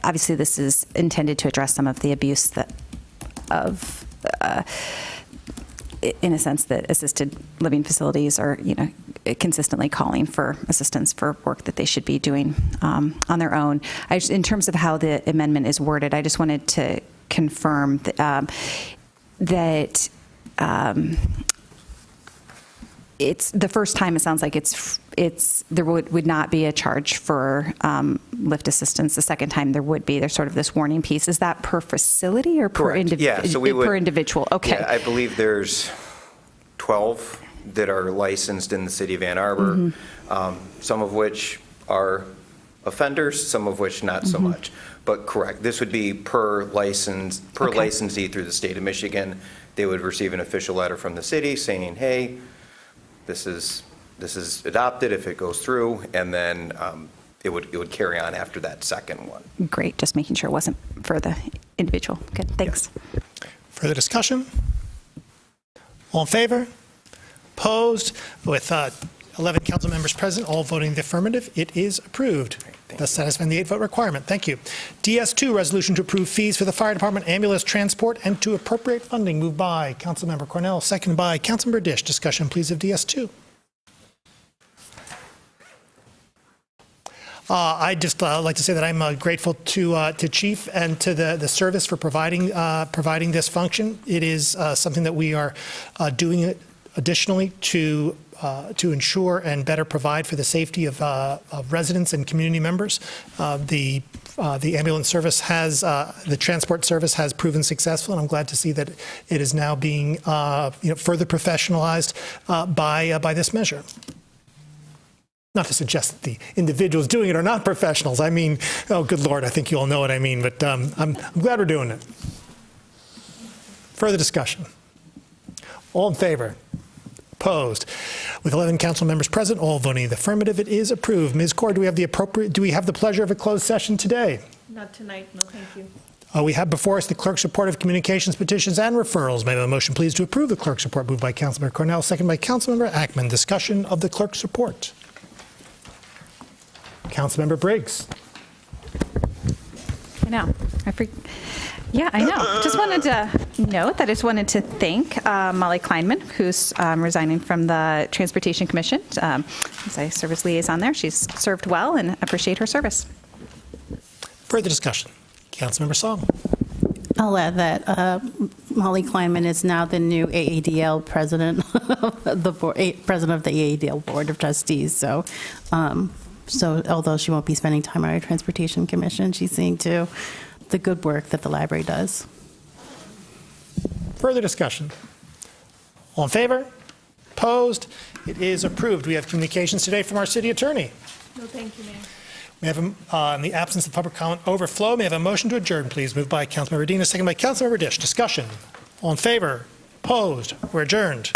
obviously this is intended to address some of the abuse in a sense that assisted living facilities are, consistently calling for assistance for work that they should be doing on their own. In terms of how the amendment is worded, I just wanted to confirm that it's the first time it sounds like there would not be a charge for lift assistance. The second time there would be. There's sort of this warning piece. Is that per facility or per individual? Okay. Yeah, I believe there's 12 that are licensed in the city of Ann Arbor, some of which are offenders, some of which not so much. But correct, this would be per licensee through the state of Michigan. They would receive an official letter from the city saying, hey, this is this is adopted, if it goes through, and then it would carry on after that second one. Great, just making sure it wasn't for the individual. Good, thanks. Further discussion? All in favor? Opposed? With 11 council members present, all voting the affirmative, it is approved. Thus satisfying the 8-vote requirement. Thank you. DS2, resolution to approve fees for the fire department ambulance transport and to appropriate funding. Moved by Councilmember Cornell, seconded by Councilmember Dish. Discussion, please, of DS2. I'd just like to say that I'm grateful to Chief and to the service for providing this function. It is something that we are doing additionally to ensure and better provide for the safety of residents and community members. The ambulance service the transport service has proven successful, and I'm glad to see that it is now being further professionalized by this measure. Not to suggest that the individuals doing it are not professionals. I mean, oh, good Lord, I think you all know what I mean, but I'm glad we're doing it. Further discussion? All in favor? Opposed? With 11 council members present, all voting in the affirmative, it is approved. Ms. Cord, do we have the pleasure of a closed session today? Not tonight, no thank you. We have before us the clerk's report of communications, petitions, and referrals. May I have a motion, please, to approve the clerk's report, moved by Councilmember Cornell, second by Councilmember Ackman. Discussion of the clerk's report. Councilmember Briggs. I know. Yeah, I know. Just wanted to note that I just wanted to thank Molly Kleinman, who's resigning from the Transportation Commission. As I serve as liaison there, she's served well and appreciate her service. Further discussion. Councilmember Song. I'll add that Molly Kleinman is now the new AADL president of the board, president of the AADL Board of Trustees. So although she won't be spending time on our Transportation Commission, she's seeing to the good work that the library does. Further discussion? All in favor? Opposed? It is approved. We have communications today from our city attorney. No, thank you, Mayor. We have, in the absence of public comment overflow, may I have a motion to adjourn, please? Moved by Councilmember Dina, second by Councilmember Dish. Discussion? All in favor? Opposed? We're adjourned.